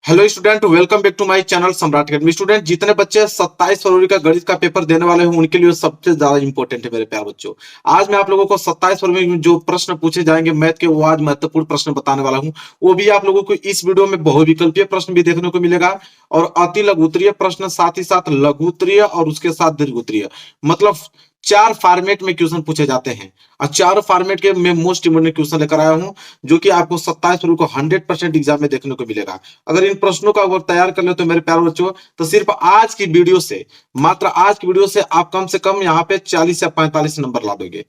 Hello student, welcome back to my channel Samrat Academy. Student, जितने बच्चे 27 फरवरी का गणित का पेपर देने वाले हैं उनके लिए सबसे ज्यादा इंपॉर्टेंट है मेरे प्यारे बच्चों। आज मैं आप लोगों को 27 फरवरी में जो प्रश्न पूछे जाएंगे मैथ के, वो आज महत्वपूर्ण प्रश्न बताने वाला हूं। वो भी आप लोगों को इस वीडियो में बहुविकल्पीय प्रश्न भी देखने को मिलेगा और अति लघुत्तरीय प्रश्न, साथ ही साथ लघुत्तरीय और उसके साथ दीर्घोत्तरीय, मतलब चार फॉर्मेट में क्वेश्चन पूछे जाते हैं। और चार फॉर्मेट के मैं मोस्ट इंपोर्टेंट क्वेश्चन लेकर आया हूं जो कि आपको 27 फरवरी को 100% एग्जाम में देखने को मिलेगा। अगर इन प्रश्नों का अगर तैयार कर ले तो मेरे प्यारे बच्चों, तो सिर्फ आज की वीडियो से, मात्र आज की वीडियो से आप कम से कम यहाँ पे 40 या 45 नंबर ला दोगे।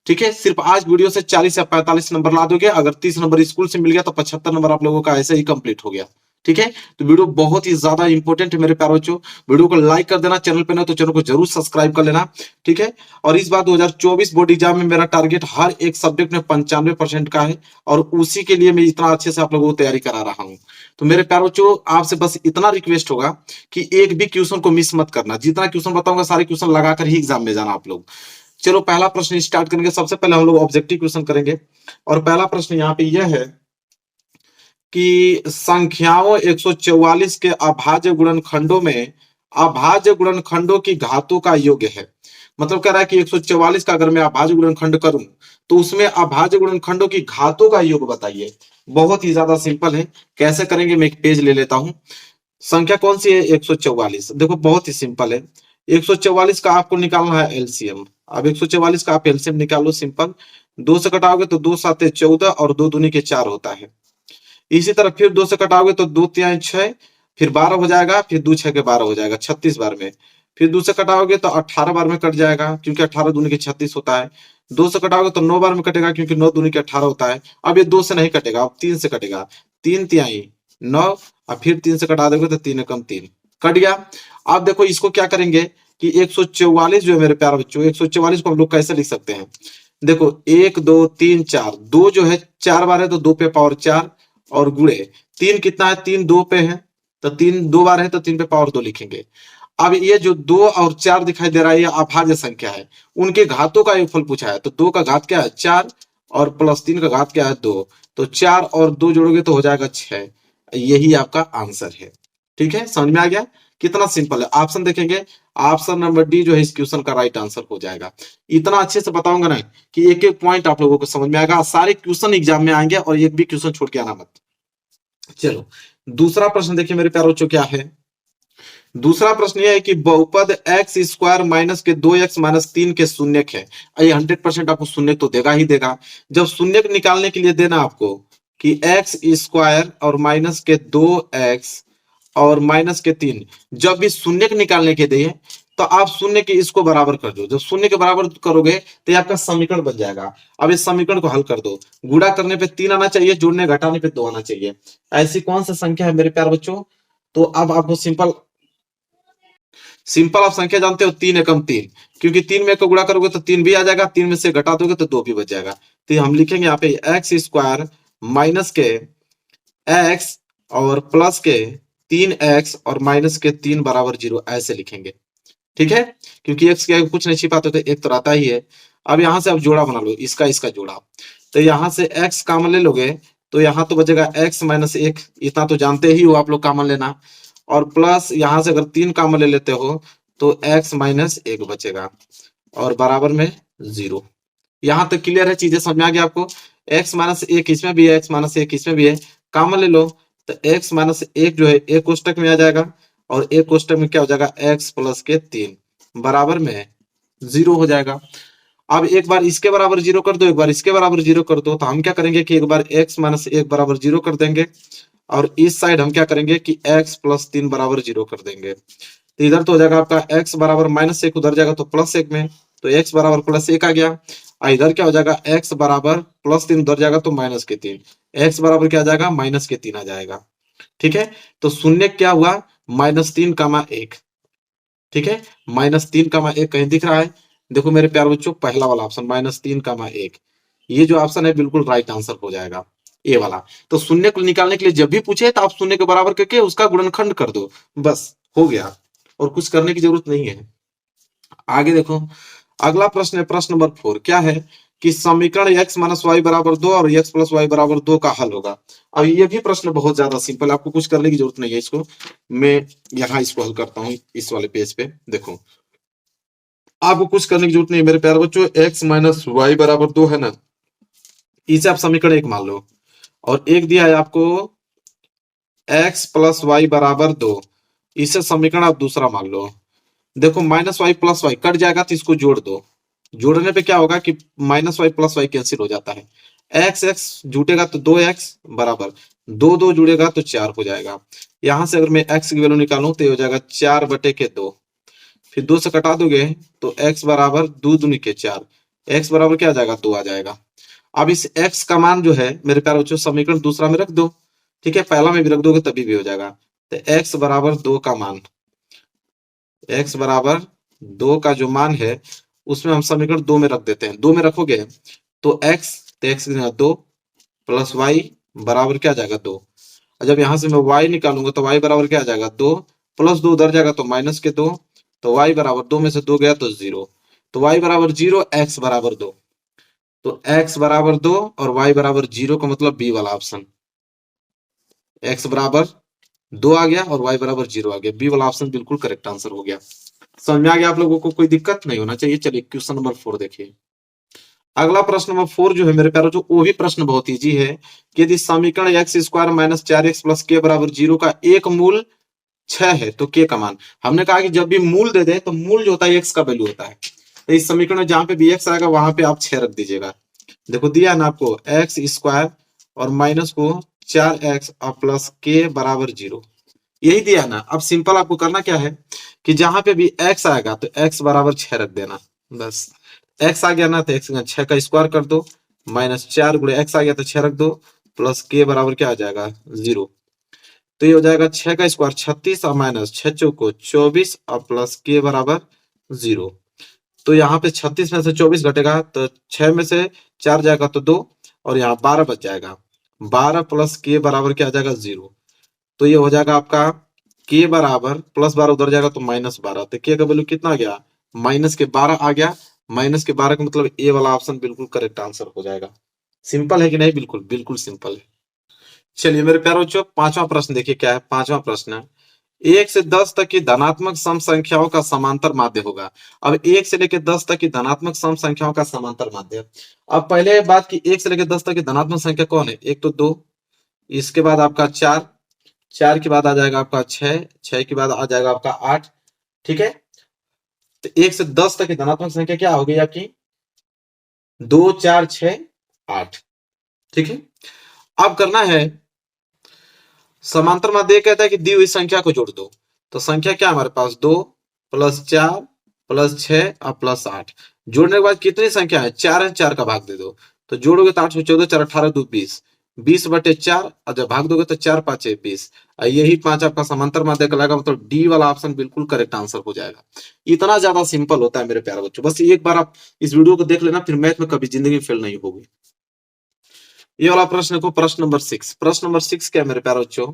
ठीक है, सिर्फ आज वीडियो से 40 या 45 नंबर ला दोगे। अगर 30 नंबर स्कूल से मिल गया तो 75 नंबर आप लोगों का ऐसे ही कंप्लीट हो गया। ठीक है, तो वीडियो बहुत ही ज्यादा इंपॉर्टेंट है मेरे प्यारे बच्चों। वीडियो को लाइक कर देना, चैनल पे ना तो चैनल को जरूर सब्सक्राइब कर लेना। ठीक है, और इस बार 2024 बोर्ड एग्जाम में मेरा टारगेट हर एक सब्जेक्ट में 95% का है और उसी के लिए मैं इतना अच्छे से आप लोगों को तैयारी करा रहा हूं। तो मेरे प्यारे बच्चों, आपसे बस इतना रिक्वेस्ट होगा कि एक भी क्वेश्चन को मिस मत करना। जितना क्वेश्चन बताऊंगा सारे क्वेश्चन लगाकर ही एग्जाम में जाना आप लोग। चलो, पहला प्रश्न स्टार्ट करेंगे। सबसे पहले हम लोग ऑब्जेक्टिव क्वेश्चन करेंगे और पहला प्रश्न यहाँ पे यह है कि संख्याओं 144 के अभाज्य गुणनखंडों में अभाज्य गुणनखंडों की घातों का योग है। मतलब कह रहा है कि 144 का अगर मैं अभाज्य गुणनखंड करूं तो उसमें अभाज्य गुणनखंडों की घातों का योग बताइए। बहुत ही ज्यादा सिंपल है। कैसे करेंगे, मैं एक पेज ले लेता हूं। संख्या कौन सी है? 144। देखो बहुत ही सिंपल है। 144 का आपको निकालना है एलसीएम। अब 144 का आप एलसीएम निकालो, सिंपल। दो से कटाओगे तो 2 7 14 और 2 दूनी के 4 होता है। इसी तरह फिर 2 से कटाओगे तो 2 3 6, फिर 12 हो जाएगा, फिर 2 6 के 12 हो जाएगा, 36 बार में। फिर 2 से कटाओगे तो 18 बार में कट जाएगा क्योंकि 18 दूनी के 36 होता है। 2 से कटाओगे तो 9 बार में कटेगा क्योंकि 9 दूनी के 18 होता है। अब ये 2 से नहीं कटेगा, अब 3 से कटेगा। 3 तिहाई 9, और फिर 3 से कटा दोगे तो 3 एकम 3 कट गया। अब देखो इसको क्या करेंगे कि 144 जो है मेरे प्यारे बच्चों, 144 को हम लोग कैसे लिख सकते हैं? देखो 1 2 3 4, 2 जो है 4 बार है तो 2 पे पावर 4 और गुणे 3 कितना है? 3 2 पे है तो 3 2 बार है तो 3 पे पावर 2 लिखेंगे। अब ये जो 2 और 4 दिखाई दे रहा है ये अभाज्य संख्या है। उनके घातों का योगफल पूछा है तो 2 का घात क्या है? 4 और प्लस 3 का घात क्या है? 2। तो 4 और 2 जोड़ोगे तो हो जाएगा 6। यही आपका आंसर है। ठीक है, समझ में आ गया? कितना सिंपल है। ऑप्शन देखेंगे, ऑप्शन नंबर डी जो है इस क्वेश्चन का राइट आंसर हो जाएगा। इतना अच्छे से बताऊंगा ना कि एक एक पॉइंट आप लोगों को समझ में आएगा। सारे क्वेश्चन एग्जाम में आएंगे और एक भी क्वेश्चन छोड़ के आना मत। चलो, दूसरा प्रश्न देखिए मेरे प्यारे बच्चों क्या है। दूसरा प्रश्न यह है कि बहुपद एक्स स्क्वायर माइनस के 2x माइनस 3 के शून्यक है। ये 100% आपको शून्यक तो देगा ही देगा। जब शून्यक निकालने के लिए देना आपको कि एक्स स्क्वायर और माइनस के 2x और माइनस के 3, जब भी शून्यक निकालने के दिए तो आप शून्य के इसको बराबर कर दो। जब शून्य के बराबर करोगे तो ये आपका समीकरण बन जाएगा। अब इस समीकरण को हल कर दो। गुणा करने पे 3 आना चाहिए, जोड़ने घटाने पे 2 आना चाहिए। ऐसी कौन सी संख्या है मेरे प्यारे बच्चों? तो अब आपको सिंपल सिंपल आप संख्या जानते हो, 3 एकम 3। क्योंकि 3 में को गुणा करोगे तो 3 भी आ जाएगा, 3 में से घटा दोगे तो 2 भी बच जाएगा। तो हम लिखेंगे यहाँ पे एक्स स्क्वायर माइनस के एक्स और प्लस के 3x और माइनस के 3 बराबर 0, ऐसे लिखेंगे। ठीक है, क्योंकि एक्स के कुछ नहीं छिपाते तो एक तो रहता ही है। अब यहां से आप जोड़ा बना लो, इसका इसका जोड़ा। तो यहां से x कॉमन ले लोगे तो यहाँ तो बचेगा x माइनस 1, इतना तो जानते ही हो आप लोग कॉमन लेना। और प्लस यहां से अगर 3 कॉमन ले लेते हो तो x माइनस 1 बचेगा और बराबर में 0। यहां तक क्लियर है? चीजें समझ में आ गया आपको? x माइनस 1 इसमें भी है, x माइनस 1 इसमें भी है, कॉमन ले लो तो x माइनस 1 जो है एक कोष्टक में आ जाएगा और एक कोष्टक में क्या हो जाएगा? x प्लस के 3 बराबर में 0 हो जाएगा। अब एक बार इसके बराबर 0 कर दो, एक बार इसके बराबर 0 कर दो। तो हम क्या करेंगे कि एक बार x माइनस 1 बराबर 0 कर देंगे और इस साइड हम क्या करेंगे कि x प्लस 3 बराबर 0 कर देंगे। तो इधर तो हो जाएगा आपका x बराबर माइनस 1, उधर जाएगा तो प्लस 1 में, तो x बराबर प्लस 1 आ गया। और इधर क्या हो जाएगा? x बराबर प्लस 3, उधर जाएगा तो माइनस के 3, x बराबर क्या आ जाएगा? माइनस के 3 आ जाएगा। ठीक है, तो शून्य क्या हुआ? -3, 1। ठीक है, -3, 1 कहीं दिख रहा है? देखो मेरे प्यारे बच्चों, पहला वाला ऑप्शन -3, 1, ये जो ऑप्शन है बिल्कुल राइट आंसर हो जाएगा, ए वाला। तो शून्य को निकालने के लिए जब भी पूछे तो आप शून्य के बराबर करके उसका गुणनखंड कर दो, बस हो गया। और कुछ करने की जरूरत नहीं है। आगे देखो, अगला प्रश्न है प्रश्न नंबर 4। क्या है कि समीकरण x माइनस वाई बराबर 2 और x प्लस वाई बराबर 2 का हल होगा। अब ये भी प्रश्न बहुत ज्यादा सिंपल, आपको कुछ करने की जरूरत नहीं है। इसको मैं यहाँ इसको हल करता हूँ इस वाले पेज पे। देखो, आपको कुछ करने की जरूरत नहीं है मेरे प्यारे बच्चों। x माइनस वाई बराबर 2 है ना, इसे आप समीकरण 1 मान लो, और एक दिया है आपको x प्लस वाई बराबर 2, इसे समीकरण आप दूसरा मान लो। देखो, minus Y plus Y cut जाएगा तो इसको जोड़ दो। जोड़ने पे क्या होगा कि minus Y plus Y cancel हो जाता है। एक्स एक्स जुटेगा तो 2x बराबर 2 जुड़ेगा तो 4 हो जाएगा। यहां से अगर मैं x की वैल्यू निकालूं तो ये हो जाएगा 4/2। फिर 2 से कटा दोगे तो x बराबर 2 दूनी के 4, x बराबर क्या आ जाएगा 2 आ जाएगा। अब इस x का मान जो है मेरे प्यारे बच्चों समीकरण दूसरा में रख दो। ठीक है, पहला में भी रख दोगे तभी भी हो जाएगा। तो x बराबर 2 का मान, x बराबर 2 का जो मान है उसमें हम समीकरण 2 में रख देते हैं। 2 में रखोगे तो x 2 प्लस वाई बराबर क्या आ जाएगा 2। और जब यहां से मैं y निकालूंगा तो y बराबर क्या आ जाएगा 2 प्लस 2 उधर जाएगा तो माइनस के 2, तो y बराबर 2 में से 2 गया तो 0। तो y बराबर 0, x बराबर 2। तो x बराबर 2 और y बराबर 0 का मतलब बी वाला ऑप्शन। x बराबर 2 आ गया और y बराबर 0 आ गया। बी वाला ऑप्शन बिल्कुल करेक्ट आंसर हो गया। समझ में आ गया आप लोगों को, कोई दिक्कत नहीं होना चाहिए। चलिए क्वेश्चन नंबर 4 देखिए। अगला प्रश्न नंबर 4 जो है मेरे प्यारों, जो वो भी प्रश्न बहुत इजी है कि यदि समीकरण x square minus 4x plus के बराबर 0 का एक मूल 6 है तो के का मान। हमने कहा कि जब भी मूल दे दे तो मूल जो होता है एक्स का वैल्यू होता है। तो इस समीकरण में जहां पे भी एक्स आएगा वहां पे आप 6 रख दीजिएगा। देखो दिया है ना आपको एक्स स्क्वायर और माइनस को 4x और प्लस के बराबर 0, यही दिया है ना। अब सिंपल आपको करना क्या है कि जहां पे भी x आएगा तो x बराबर 6 रख देना। बस x आ गया ना तो x 6 का स्क्वायर कर दो, माइनस 4 गुणे x आ गया तो 6 रख दो, प्लस के बराबर क्या आ जाएगा 0। तो ये हो जाएगा 6 का स्क्वायर 36 और माइनस 6 चौको 24 और प्लस के बराबर 0। तो यहाँ पे 36 में से 24 घटेगा तो 6 में से 4 जाएगा तो 2 और यहाँ 12 बच जाएगा। 12 प्लस के बराबर क्या आ जाएगा 0। तो ये हो जाएगा आपका के बराबर प्लस 12 उधर जाएगा तो माइनस 12। तो के का वैल्यू कितना आ गया माइनस के 12 आ गया। माइनस के 12 का मतलब ए वाला ऑप्शन बिल्कुल करेक्ट आंसर हो जाएगा। सिंपल है कि नहीं? बिल्कुल बिल्कुल सिंपल है। चलिए मेरे प्यारे बच्चों, पांचवा प्रश्न देखिए क्या है। पांचवा प्रश्न, 1 से 10 तक की धनात्मक सम संख्याओं का समांतर माध्य होगा। अब 1 से लेकर 10 तक की धनात्मक सम संख्याओं का समांतर माध्य। अब पहले बात की 1 से लेकर 10 तक की धनात्मक संख्या कौन है? एक तो 2, इसके बाद आपका 4, 4 के बाद आ जाएगा आपका 6, 6 के बाद आ जाएगा आपका 8। ठीक है, तो 1 से 10 तक की धनात्मक संख्या क्या हो गई आपकी? 2, 4, 6, 8। ठीक है, अब करना है समांतर माध्य। कहता है कि दी हुई संख्या को जोड़ दो। तो संख्या क्या हमारे पास 2 प्लस 4 प्लस 6 और प्लस 8। जोड़ने के बाद कितनी संख्या है? 4 है, 4 का भाग दे दो। तो जोड़ोगे तो 8 से 14, 4 18 2 20, 20/4 और जब भाग दोगे तो 4 5 20। यही 5 आपका समांतर माध्य कहलाएगा। मतलब डी वाला ऑप्शन बिल्कुल करेक्ट आंसर हो जाएगा। इतना ज्यादा सिंपल होता है मेरे प्यारे बच्चों। बस एक बार आप इस वीडियो को देख लेना, फिर मैथ में कभी जिंदगी फेल नहीं होगी। ये वाला प्रश्न को प्रश्न नंबर 6। प्रश्न नंबर 6 क्या है मेरे प्यारे बच्चों?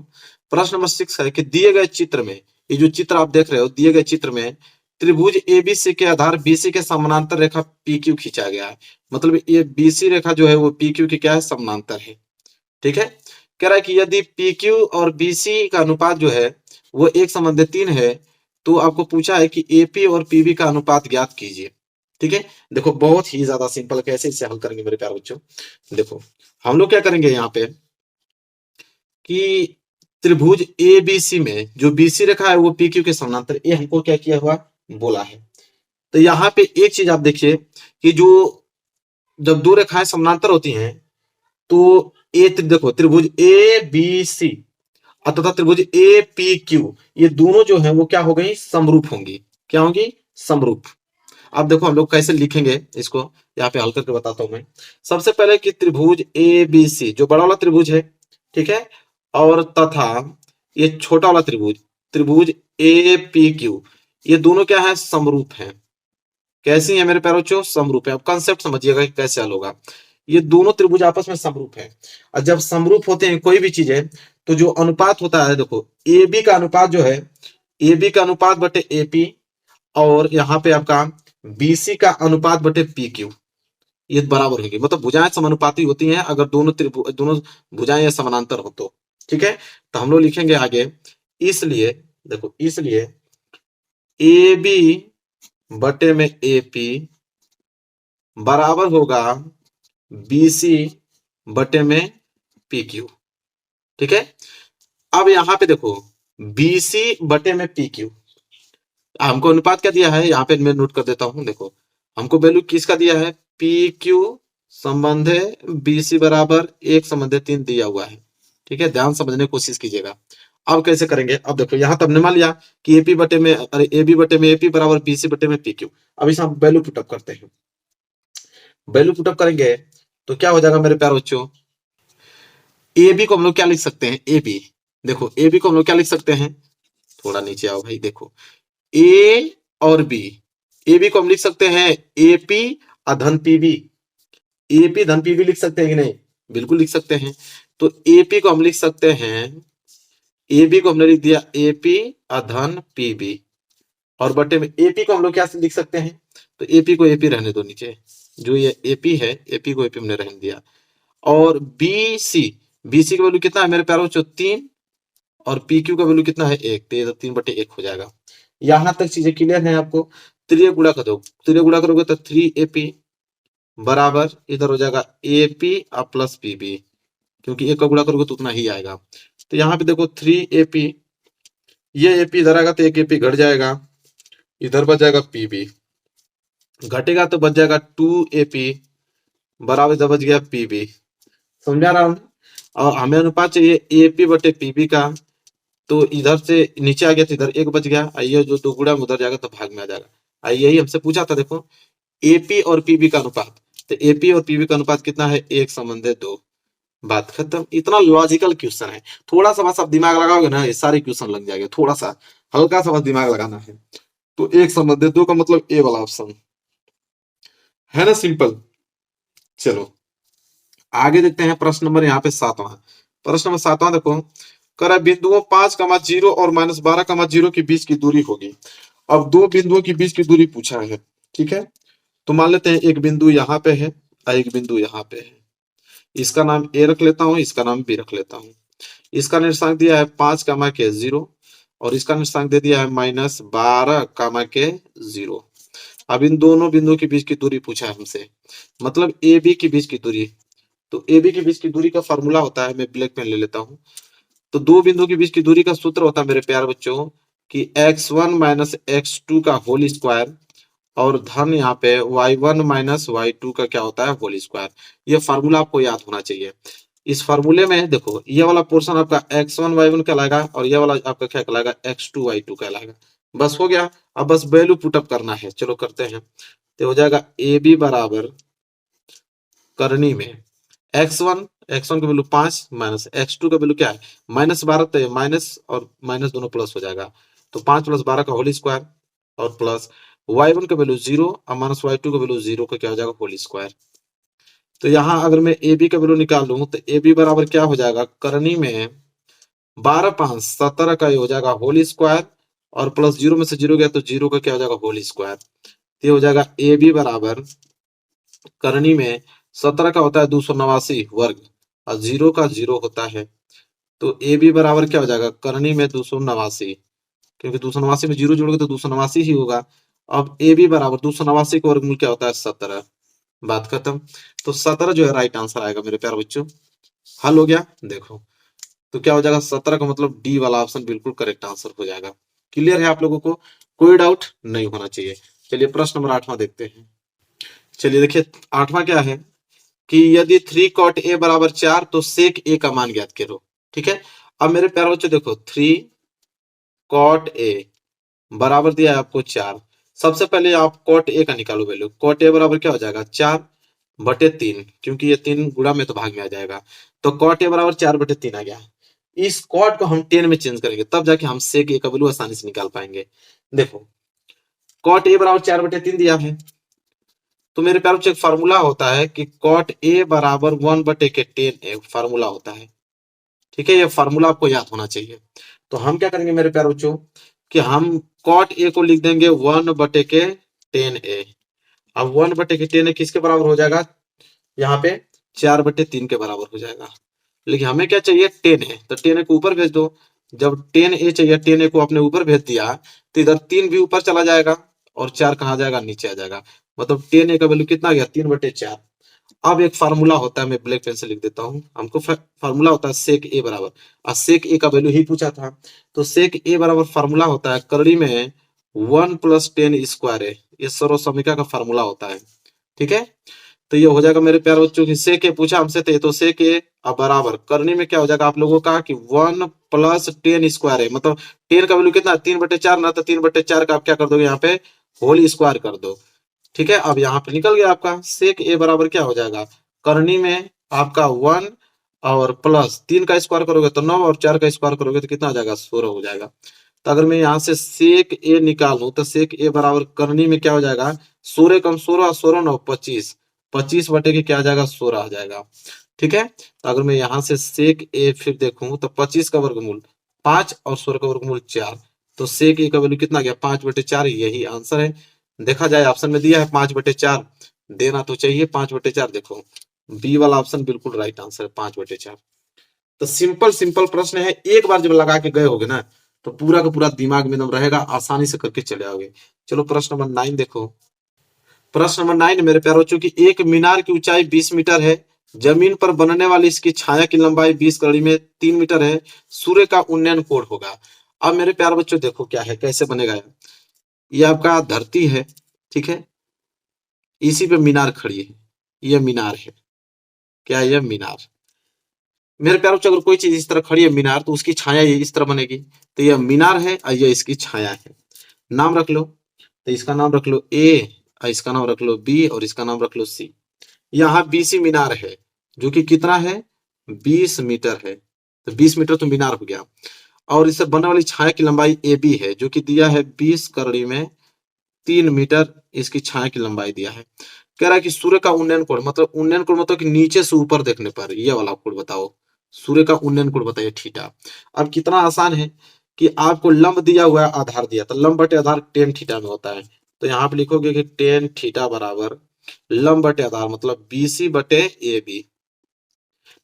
प्रश्न नंबर 6 है कि दिए गए चित्र में, ये जो चित्र आप देख रहे हो, दिए गए चित्र में त्रिभुज एबीसी के आधार बीसी के समानांतर रेखा पीक्यू खींचा गया है। मतलब ये बीसी रेखा जो है वो पीक्यू की क्या है? समानांतर है। ठीक है, कह रहा है कि यदि पीक्यू और बीसी का अनुपात जो है वो 1:3 है, तो आपको पूछा है कि एपी और पीबी का अनुपात ज्ञात कीजिए। ठीक है, देखो बहुत ही ज्यादा सिंपल, कैसे इसे हल करेंगे मेरे प्यारे बच्चों? देखो हम लोग क्या करेंगे यहाँ पे कि त्रिभुज ए बी सी में जो बीसी रेखा है वो पी क्यू के समानांतर, ये हमको क्या किया हुआ बोला है। तो यहाँ पे एक चीज आप देखिए कि जो जब दो रेखाएं समानांतर होती हैं तो देखो त्रिभुज ए बी सी तथा त्रिभुज ए पी क्यू, ये दोनों जो है वो क्या हो गई? समरूप होंगी। क्या होंगी? समरूप। अब देखो हम लोग कैसे लिखेंगे इसको, यहाँ पे हल करके बताता हूं मैं। सबसे पहले कि त्रिभुज ए बी सी जो बड़ा वाला त्रिभुज है, ठीक है, और तथा ये छोटा वाला त्रिभुज त्रिभुज ए पी क्यू, ये दोनों क्या है? समरूप है। कैसी है मेरे प्यारे बच्चों? समरूप है। अब कंसेप्ट समझिएगा कि कैसे हल होगा। ये दोनों त्रिभुज आपस में समरूप है, और जब समरूप होते हैं कोई भी चीज है तो जो अनुपात होता है, देखो ए बी का अनुपात जो है, ए बी का अनुपात बटे एपी, और यहाँ पे आपका बीसी का अनुपात बटे पी क्यू। ये बराबर होगी, मतलब भुजाएं समानुपाती होती हैं अगर दोनों भुजाएं समानांतर हो तो। ठीक है, तो हम लोग लिखेंगे आगे, इसलिए देखो, इसलिए ए बी बटे में ए पी बराबर होगा बी सी बटे में पी क्यू। ठीक है, अब यहां पे देखो बी सी बटे में पी क्यू, हमको अनुपात क्या दिया है, यहाँ पे मैं नोट कर देता हूं। देखो हमको वैल्यू किसका दिया है, पी क्यू संबंधे बीसी बराबर 1:3 दिया हुआ है। ठीक है, ध्यान समझने की कोशिश कीजिएगा। अब कैसे करेंगे, अब देखो यहाँ तब ने मान लिया कि एपी बटे में, अरे एबी बटे में एपी बराबर बीसी बटे में पी क्यू। अब इसे हम वैल्यू पुटअप करते हैं, वैल्यू पुटअप करेंगे तो क्या हो जाएगा मेरे प्यारे बच्चों, ए बी को हम लोग क्या लिख सकते हैं, ए बी, देखो ए बी को हम लोग क्या लिख सकते हैं, थोड़ा नीचे आओ भाई, देखो ए और बी, ए बी को हम लिख सकते हैं एपी धन पीबी, एपी धन पीबी लिख सकते हैं कि नहीं, बिल्कुल लिख सकते हैं। तो एपी को हम लिख सकते हैं, ए बी को हमने लिख दिया एपी धन पीबी, और बटे में एपी को हम लोग क्या लिख सकते हैं, तो एपी को एपी रहने दो नीचे, जो ये एपी है एपी को एपी हमने रहने दिया, और बीसी, बीसी का वैल्यू कितना है मेरे प्यारों बच्चों 3, और पी क्यू का वैल्यू कितना है 1, तो ये 3/1 हो जाएगा। यहां तक चीजें क्लियर है आपको, त्रिय गुणा कर दो, त्रिय गुणा करोगे तो 3AP बराबर इधर हो जाएगा AP प्लस पीबी, क्योंकि एक का गुणा करोगे तो उतना ही आएगा। तो यहाँ पे देखो 3AP, ये AP इधर आएगा तो एक AP घट जाएगा, इधर बच जाएगा पीबी, घटेगा तो बच जाएगा 2AP बराबर इधर बच गया पीबी। समझा रहा हूं, और हमें अनुपात चाहिए एपी बटे पीबी का, तो इधर से नीचे आ गया तो इधर एक बच गया, आइए जो दो गुणा में उधर जाएगा तो भाग में आ जाएगा। आइए यही हमसे पूछा था, देखो एपी और पीबी का अनुपात, तो एपी और पीबी का अनुपात कितना है, 1:2, बात खत्म। इतना लॉजिकल क्वेश्चन है, थोड़ा सा बस आप दिमाग लगाओगे ना ये सारे क्वेश्चन लग जाएंगे, थोड़ा सा हल्का सा बस दिमाग लगाना है। तो 1:2 का मतलब ए वाला ऑप्शन है ना, सिंपल। चलो आगे देखते हैं प्रश्न नंबर यहाँ पे 7वां, प्रश्न नंबर 7वां देखो, कर बिंदुओं 5,0 और -12,0 के बीच की दूरी होगी। अब दो बिंदुओं के बीच की दूरी पूछा है। ठीक है, तो मान लेते हैं एक बिंदु यहाँ पे है और एक बिंदु यहाँ पे है, इसका नाम ए रख लेता हूँ, इसका नाम बी रख लेता हूँ। इसका निर्देशांक दिया है 5,0 और इसका निर्देशांक दे दिया है -12,0। अब इन दोनों बिंदुओं के बीच की दूरी पूछा है हमसे, मतलब ए बी के बीच की दूरी। तो ए बी के बीच की दूरी का फॉर्मूला होता है, मैं ब्लैक पेन ले लेता हूँ। तो दो बिंदुओं के बीच की दूरी का सूत्र होता है मेरे प्यारे बच्चों कि x1 - x2 का होल स्क्वायर, और धन यहाँ पे y1 - y2 का क्या होता है, होल स्क्वायर। ये फार्मूला आपको याद होना चाहिए। इस फार्मूले में देखो ये वाला पोर्शन आपका x1 y1 कहलाएगा और ये वाला आपका क्या कहलाएगा, x2 y2 कहलाएगा। बस हो गया, अब बस वैल्यू पुटअप करना है, चलो करते हैं। तो हो जाएगा ए बी बराबर करनी में x1 का वैल्यू 5 माइनस x2 का वैल्यू क्या है -12, तो माइनस और माइनस दोनों प्लस हो जाएगा, तो 5 + 12 का होल स्क्वायर, और प्लस y1 का वैल्यू 0 और माइनस y2 का वैल्यू 0 का क्या हो जाएगा, होल स्क्वायर। तो यहाँ अगर मैं ए बी का वैल्यू निकालूं तो ए बी बराबर क्या हो जाएगा, करनी में 12 × 5 = 17 का ये हो जाएगा होल स्क्वायर, और प्लस 0 में से 0 गया तो 0 का क्या हो जाएगा, होल स्क्वायर। ये हो जाएगा ए बी बराबर करनी में 17 का होता है 289 वर्ग, और 0 का 0 होता है, तो ए बी बराबर क्या हो जाएगा, करनी में 289, क्योंकि 289 में 0 जोड़ोगे तो 289 ही होगा। अब ए बी बराबर 289 का वर्गमूल क्या होता है, 17, बात खत्म। तो 17 जो है राइट आंसर आएगा मेरे प्यारे बच्चों। हल हो गया, देखो तो क्या हो जाएगा, 17 का मतलब डी वाला ऑप्शन बिल्कुल करेक्ट आंसर हो जाएगा। क्लियर है आप लोगों को, कोई डाउट नहीं होना चाहिए। चलिए प्रश्न नंबर 8वां देखते हैं। चलिए देखिए 8वां क्या है कि यदि 3 cot a बराबर 4 तो sec a का मान ज्ञात करो। ठीक है, अब मेरे प्यारे बच्चों देखो 3 cot a बराबर दिया है आपको 4। सबसे पहले आप cot a का निकालो वैल्यू, cot a बराबर क्या हो जाएगा, 4/3, क्योंकि ये 3 गुणा में तो भाग में आ जाएगा, तो cot a बराबर 4/3 आ गया। इस cot को हम 10 में चेंज करेंगे तब जाके हम sec a का वैल्यू आसानी से निकाल पाएंगे। देखो cot a बराबर 4/3 दिया है, तो मेरे प्यारे बच्चों एक फार्मूला होता है कि cot a बराबर 1/10 फार्मूला होता है। ठीक है, ये फार्मूला आपको याद होना चाहिए। तो हम क्या करेंगे मेरे प्यारे बच्चों कि हम cot a को लिख देंगे 1/10a, अब 1/10 है किसके बराबर हो जाएगा, यहाँ पे 4/3 के बराबर हो जाएगा। लेकिन हमें क्या चाहिए, 10 है, तो 10 को ऊपर भेज दो। जब 10 चाहिए, 10 को आपने ऊपर भेज दिया तो इधर 3 भी ऊपर चला जाएगा और 4 कहाँ जाएगा, नीचे आ जाएगा। मतलब 10 का वैल्यू कितना गया, 3/4। अब एक फार्मूला होता है, मैं ब्लैक पेन से लिख देता हूँ। हमको फार्मूला होता है सेक ए बराबर, और सेक ए का वैल्यू ही पूछा था। तो सेक ए बराबर फार्मूला होता है करड़ी में 1+10² है, ये सर्वसमीका का फार्मूला होता है। ठीक है, तो ये हो जाएगा मेरे प्यारे बच्चों की सेक ए पूछा हमसे, तो ये तो सेक ए अब बराबर करनी में क्या हो जाएगा आप लोगों का कि 1+10² है, मतलब 10 का वैल्यू कितना, 3/4 ना, तो 3/4 का आप क्या कर दोगे यहाँ पे होल स्क्वायर कर दो। ठीक है, अब यहाँ पे निकल गया आपका सेक ए बराबर क्या हो जाएगा, करनी में आपका 1 और प्लस 3 का स्क्वायर करोगे तो 9 और 4 का स्क्वायर करोगे तो कितना आ जाएगा, 16 हो जाएगा। तो अगर मैं यहाँ से सेक ए निकालूं तो सेक ए बराबर करनी में क्या हो जाएगा, 16 कम 16, 16 9 25, 25 बटे के क्या आ जाएगा, 16 आ जाएगा। ठीक है, तो अगर मैं यहाँ से सेक ए फिर देखूं तो 25 का वर्गमूल 5 और 16 का वर्गमूल 4, तो सेक ए का वैल्यू कितना गया, 5/4, यही आंसर है। देखा जाए ऑप्शन में दिया है 5/4, देना तो चाहिए 5/4। देखो बी वाला ऑप्शन बिल्कुल राइट आंसर है, 5/4। तो सिंपल सिंपल प्रश्न है, एक बार जब लगा के गए होगे ना तो पूरा का पूरा दिमाग में एकदम रहेगा, आसानी से करके चले आओगे। चलो प्रश्न नंबर 9 देखो। प्रश्न नंबर 9 मेरे प्यारे बच्चों की, एक मीनार की ऊंचाई 20 मीटर है, जमीन पर बनने वाली इसकी छाया की लंबाई 20 कड़ी में 3 मीटर है, सूर्य का उन्नयन कोण होगा। अब मेरे प्यारे बच्चों देखो क्या है, कैसे बनेगा। ये आपका धरती है, ठीक है, इसी पे मीनार खड़ी है, ये मीनार है, क्या है, ये मीनार। मेरे प्यारों से अगर कोई चीज इस तरह खड़ी है मीनार, तो उसकी छाया ये इस तरह बनेगी। तो ये मीनार है और ये इसकी छाया है। नाम रख लो, तो इसका नाम रख लो ए, और इसका नाम रख लो बी, और इसका नाम रख लो सी। यहाँ बीसी मीनार है, जो कि कितना है, 20 मीटर है। तो 20 मीटर तो मीनार हो गया। और इससे बनने वाली छाया की लंबाई ए बी है, जो कि दिया है 20 कड़ी में 3 मीटर, इसकी छाया की लंबाई दिया है। कह रहा है कि सूर्य का उन्नयन कोण, मतलब उन्नयन कोण मतलब कि नीचे से ऊपर देखने पर, ये वाला कोण बताओ, सूर्य का उन्नयन कोण बताइए थीटा। अब कितना आसान है कि आपको लंब दिया हुआ है, आधार दिया, तो लंब बटे आधार टेन थीटा में होता है। तो यहाँ पे लिखोगे कि टेन थीटा बराबर लंब बटे आधार मतलब बीसी बटे ए बी।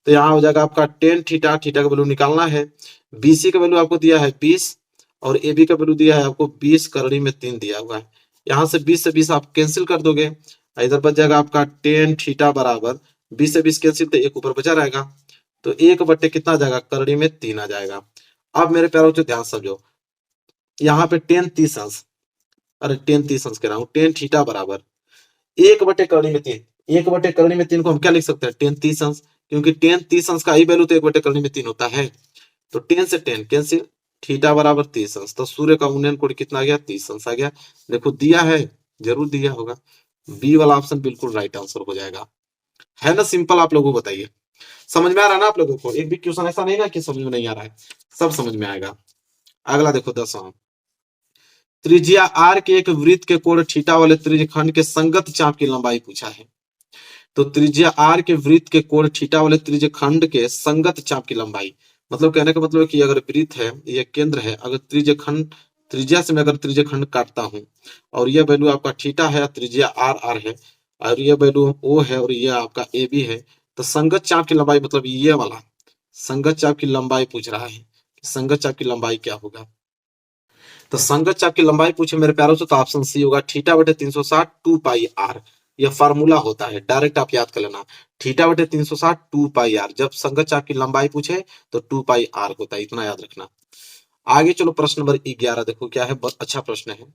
तो यहाँ हो जाएगा आपका टेन थीटा, थीटा का वैल्यू निकालना है। बीसी का वैल्यू आपको दिया है 20 और ए बी का वैल्यू दिया है आपको 20 करड़ी में 3 दिया हुआ है। यहाँ से 20 से 20 आप कैंसिल कर दोगे, इधर बच जाएगा आपका टेन थीटा बराबर 20 से 20 कैंसिल, तो एक ऊपर बचा रहेगा, तो 1/, कितना आ जाएगा, करड़ी में 3 आ जाएगा। अब मेरे प्यारों से ध्यान समझो, यहाँ पे टेन 30 अंश, अरे टेन 30 अंश कह रहा हूँ, टेन थीटा बराबर 1/करणी में 3, 1/करणी में 3 को हम क्या लिख सकते हैं, टेन 30 अंश, क्योंकि टेन 30 अंश का ही वैल्यू तो 1/करणी में 3 होता है। तो 10 से 10 कैंसिल, थीटा बराबर 30 अंश, तो सूर्य का उन्नयन कोण कितना आ गया, 30 अंश आ गया। देखो दिया है, जरूर दिया होगा, बी वाला ऑप्शन बिल्कुल राइट आंसर हो जाएगा। है ना सिंपल, आप लोगों को बताइए समझ में आ रहा है ना आप लोगों को, एक भी क्वेश्चन ऐसा नहीं ना कि समझ में नहीं आ रहा है, सब समझ में आएगा। अगला देखो 10वां, त्रिज्या आर के एक वृत्त के कोण थीटा वाले त्रिज्यखंड के संगत चाप की लंबाई पूछा है। तो त्रिज्या आर के वृत्त के कोण थीटा वाले त्रिज्यखंड के संगत चाप की लंबाई, मतलब कहने का मतलब है कि अगर वृत्त है, ये केंद्र है, अगर त्रिज्यखंड, त्रिज्या से मैं अगर त्रिज्यखंड काटता हूं और यह वैल्यू आपका थीटा है, त्रिज्या आर आर है, और यह वैल्यू ओ है, और यह आपका ए बी है, तो संगत चाप की लंबाई मतलब ये वाला संगत चाप की लंबाई पूछ रहा है। संगत चाप की लंबाई क्या होगा, तो संगत चाप की लंबाई पूछे मेरे प्यारों से, तो ऑप्शन सी होगा, थीटा बटे 360 2πr। यह फार्मूला होता है, डायरेक्ट आप याद कर लेना, थीटा बटे 360 2πr। जब संगत चाप की लंबाई पूछे तो 2πr होता है, इतना याद रखना। आगे चलो प्रश्न नंबर 11 देखो क्या है, बहुत अच्छा प्रश्न है।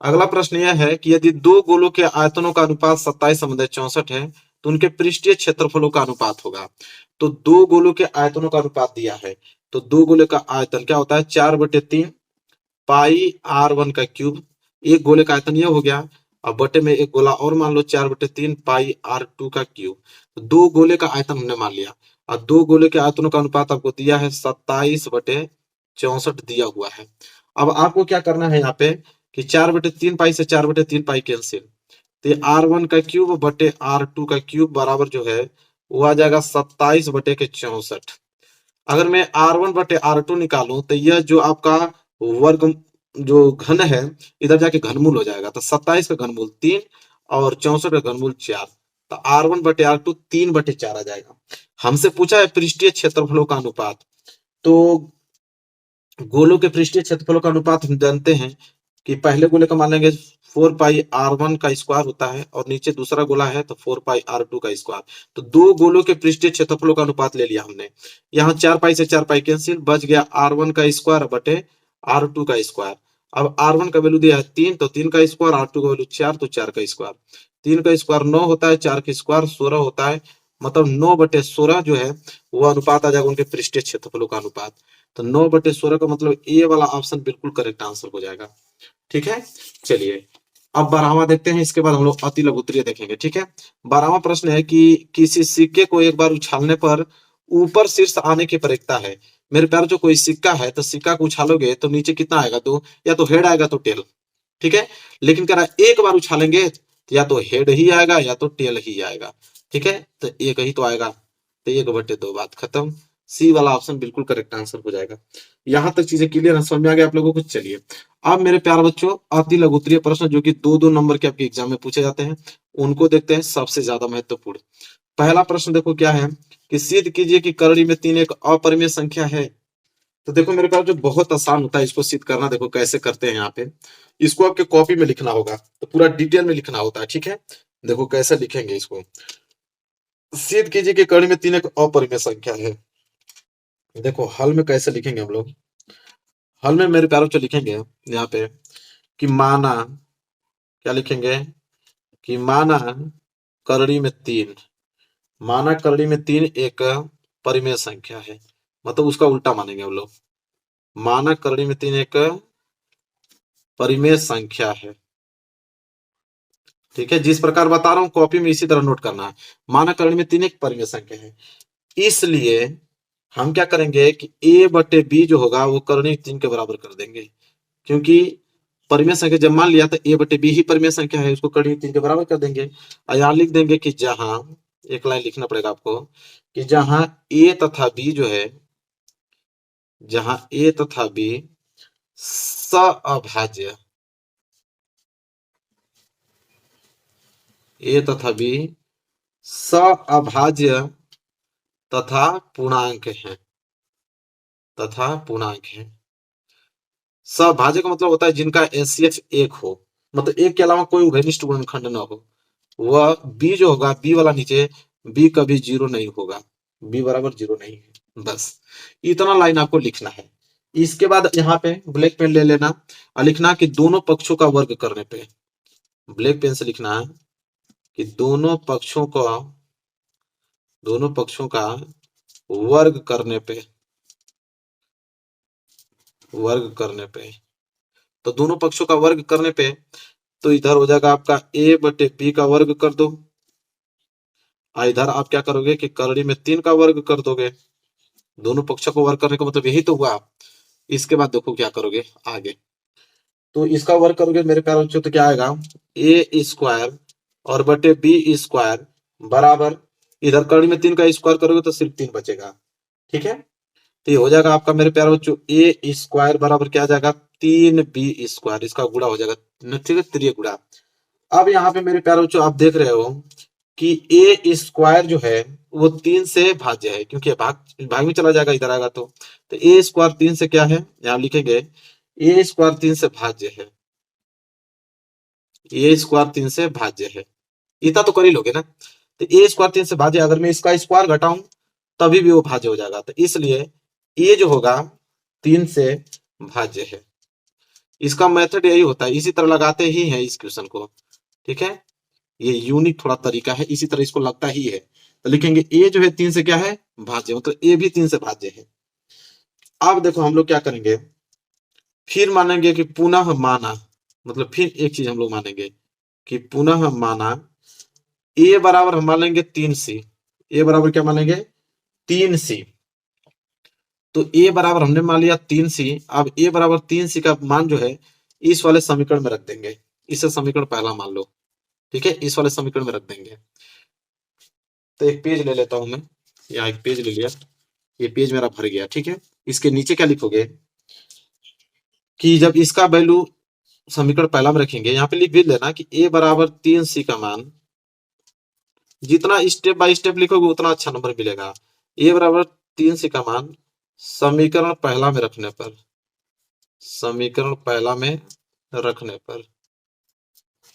अगला प्रश्न यह है कि यदि दो गोलों के आयतनों का अनुपात 27/64 है, तो उनके पृष्ठीय क्षेत्रफलों का अनुपात होगा। तो दो गोलों के आयतनों का अनुपात दिया है, तो दो गोले का आयतन क्या होता है, 4/3 पाई r1 का क्यूब। एक गोले का आयतन ये हो गया, अब बटे में एक गोला और मान लो 4/3 पाई r2 का क्यूब। तो दो गोले का आयतन हमने मान लिया, और दो गोले के आयतनों का अनुपात आपको दिया है 27/64 दिया हुआ है। अब आपको क्या करना है यहाँ पे कि 4/3 पाई से 4/3 पाई कैंसिल, तो r1 का क्यूब बटे r2 का क्यूब बराबर जो है वो आ जाएगा 27/64। अगर मैं r1 बटे r2 निकालूं तो यह जो आपका वर्ग जो घन है, इधर जाके घनमूल हो जाएगा, तो 27 का घनमूल 3 और 64 का घनमूल 4, तो R1 बटे R2 3/4 आ जाएगा। हमसे पूछा है पृष्ठीय क्षेत्रफलों का अनुपात, तो गोलों के पृष्ठीय क्षेत्रफलों का अनुपात हम जानते हैं कि पहले गोले का मान लेंगे 4πr1 का स्क्वायर होता है और नीचे दूसरा गोला है तो 4πr2 का स्क्वायर। तो दो गोलों के पृष्ठीय क्षेत्रफलों का अनुपात ले लिया हमने। यहाँ 4 से 4 कैंसिल, बच गया R1 का स्क्वायर बटे R2 का स्क्वायर। अब R1 का वैल्यू दिया है 3, तो 3 का स्क्वायर, R2 का वैल्यू 4, तो 4 का स्क्वायर। 3 का स्क्वायर 9 होता है, 4 का स्क्वायर 16 होता है, मतलब 9/16 जो है वो अनुपात आ जाएगा उनके पृष्ठीय क्षेत्रफलों का अनुपात। तो 9/16 का मतलब ए वाला ऑप्शन बिल्कुल करेक्ट आंसर हो जाएगा। ठीक है, चलिए अब 12वां देखते हैं, इसके बाद हम लोग अति लघु उत्तरीय देखेंगे। ठीक है, 12वां प्रश्न है कि किसी सिक्के को एक बार उछालने पर ऊपर शीर्ष आने की प्रवृत्ति है। मेरे प्यार, जो कोई सिक्का है तो सिक्का को उछालोगे तो नीचे कितना आएगा, तो या तो हेड आएगा तो टेल। ठीक है, लेकिन कह रहा है एक बार उछालेंगे तो या तो हेड ही आएगा या तो टेल ही आएगा। ठीक है, तो एक ही तो आएगा, तो 1/2, बात खत्म। सी वाला ऑप्शन बिल्कुल करेक्ट आंसर हो जाएगा। यहां तक चीजें क्लियर है, समझ में आ गया आप लोगों को। चलिए अब मेरे प्यारे बच्चों, अति लघु उत्तरीय प्रश्न जो कि 2-2 नंबर के आपके एग्जाम में पूछे जाते हैं, उनको देखते हैं, सबसे ज्यादा महत्वपूर्ण। पहला प्रश्न देखो क्या है कि सिद्ध कीजिए कि करड़ी में 3 एक अपरिमेय संख्या है। तो देखो मेरे प्यारे, जो बहुत आसान होता है इसको सिद्ध करना, देखो कैसे करते हैं। यहाँ पे इसको आपके कॉपी में लिखना होगा, तो पूरा डिटेल में लिखना होता है। ठीक है, देखो कैसे लिखेंगे इसको। सिद्ध कीजिए कि करड़ी में 3 एक अपरिमेय संख्या है। देखो हल में कैसे लिखेंगे हम लोग। हल में मेरे प्यारों से लिखेंगे यहाँ पे कि माना, क्या लिखेंगे कि माना करड़ी में 3, माना करड़ी में 3 एक परिमेय संख्या है, मतलब उसका उल्टा मानेंगे हम लोग। माना करड़ी में 3 एक परिमेय संख्या है। ठीक है, जिस प्रकार बता रहा हूं कॉपी में इसी तरह नोट करना है। माना करड़ी में 3 एक परिमेय संख्या है, इसलिए हम क्या करेंगे कि a/b जो होगा वो करड़ी 3 के बराबर कर देंगे, क्योंकि परिमेय संख्या जब मान लिया तो a/b ही परिमेय संख्या है, उसको करड़ी 3 के बराबर कर देंगे। और यहाँ लिख देंगे कि जहां, एक लाइन लिखना पड़ेगा आपको, कि जहां a तथा b जो है, जहां a तथा b सअभाज्य, a तथा b सअभाज्य तथा पूर्णांक है, तथा पूर्णांक है। सभाज्य का मतलब होता है जिनका एचसीएफ 1 हो, मतलब एक के अलावा कोई उभयनिष्ठ गुणनखंड न हो। वह बी जो होगा, बी वाला नीचे, बी कभी 0 नहीं होगा, बी बराबर 0 नहीं है। बस इतना लाइन आपको लिखना है। इसके बाद यहाँ पे ब्लैक पेन ले लेना और लिखना कि दोनों पक्षों का वर्ग करने पे, ब्लैक पेन से लिखना है कि दोनों पक्षों का वर्ग करने पे, वर्ग करने पे, तो दोनों पक्षों का वर्ग करने पे तो इधर हो जाएगा आपका a/b का वर्ग कर दो, और इधर आप क्या करोगे कि करड़ी में 3 का वर्ग कर दोगे। दोनों पक्षों को वर्ग करने का मतलब यही तो हुआ। इसके बाद देखो क्या करोगे आगे, तो इसका वर्ग करोगे मेरे प्यारे बच्चों, तो क्या आएगा a² और बटे b² बराबर, इधर करड़ी में 3 का स्क्वायर करोगे तो सिर्फ 3 बचेगा। ठीक है, तो ये हो जाएगा आपका मेरे प्यारे बच्चों a² बराबर क्या आ जाएगा 3b², इसका गुणा हो जाएगा, ठीक है, 3 गुणा। अब यहाँ पे मेरे प्यारे बच्चों आप देख रहे हो कि a² जो है वो 3 से भाज्य है, क्योंकि भाग में चला जाएगा, इधर आएगा तो a² 3 से क्या है, यहाँ लिखेंगे a² 3 से भाज्य है, a² 3 से भाज्य है। इतना तो कर ही लोगे ना, तो a² 3 से भाज्य, अगर मैं इसका स्क्वायर घटाऊं तभी भी वो भाज्य हो जाएगा, तो इसलिए a जो होगा 3 से भाज्य है। इसका मेथड यही होता है, इसी तरह लगाते ही है इस क्वेश्चन को। ठीक है, ये यूनिक थोड़ा तरीका है, इसी तरह इसको लगता ही है। तो लिखेंगे a जो है 3 से क्या है भाज्य, मतलब a भी 3 से भाज्य है। अब देखो हम लोग क्या करेंगे, फिर मानेंगे कि पुनः माना, मतलब फिर एक चीज हम लोग मानेंगे कि पुनः माना a बराबर हम मान लेंगे 3c, a बराबर क्या मानेंगे 3c। तो a बराबर हमने मान लिया 3c। अब a बराबर 3c का मान जो है इस वाले समीकरण में रख देंगे, इसे समीकरण पहला मान लो। ठीक है, इस वाले समीकरण में रख देंगे। तो एक पेज ले लेता हूं मैं, यहाँ एक पेज ले लिया, ये पेज मेरा भर गया। ठीक है, इसके नीचे क्या लिखोगे कि जब इसका वैल्यू समीकरण पहला में रखेंगे, यहाँ पे लिख भी लेना कि a बराबर 3c का मान, जितना स्टेप बाय स्टेप लिखोगे उतना अच्छा नंबर मिलेगा। a बराबर 3c का मान समीकरण पहला में रखने पर, समीकरण पहला में रखने पर,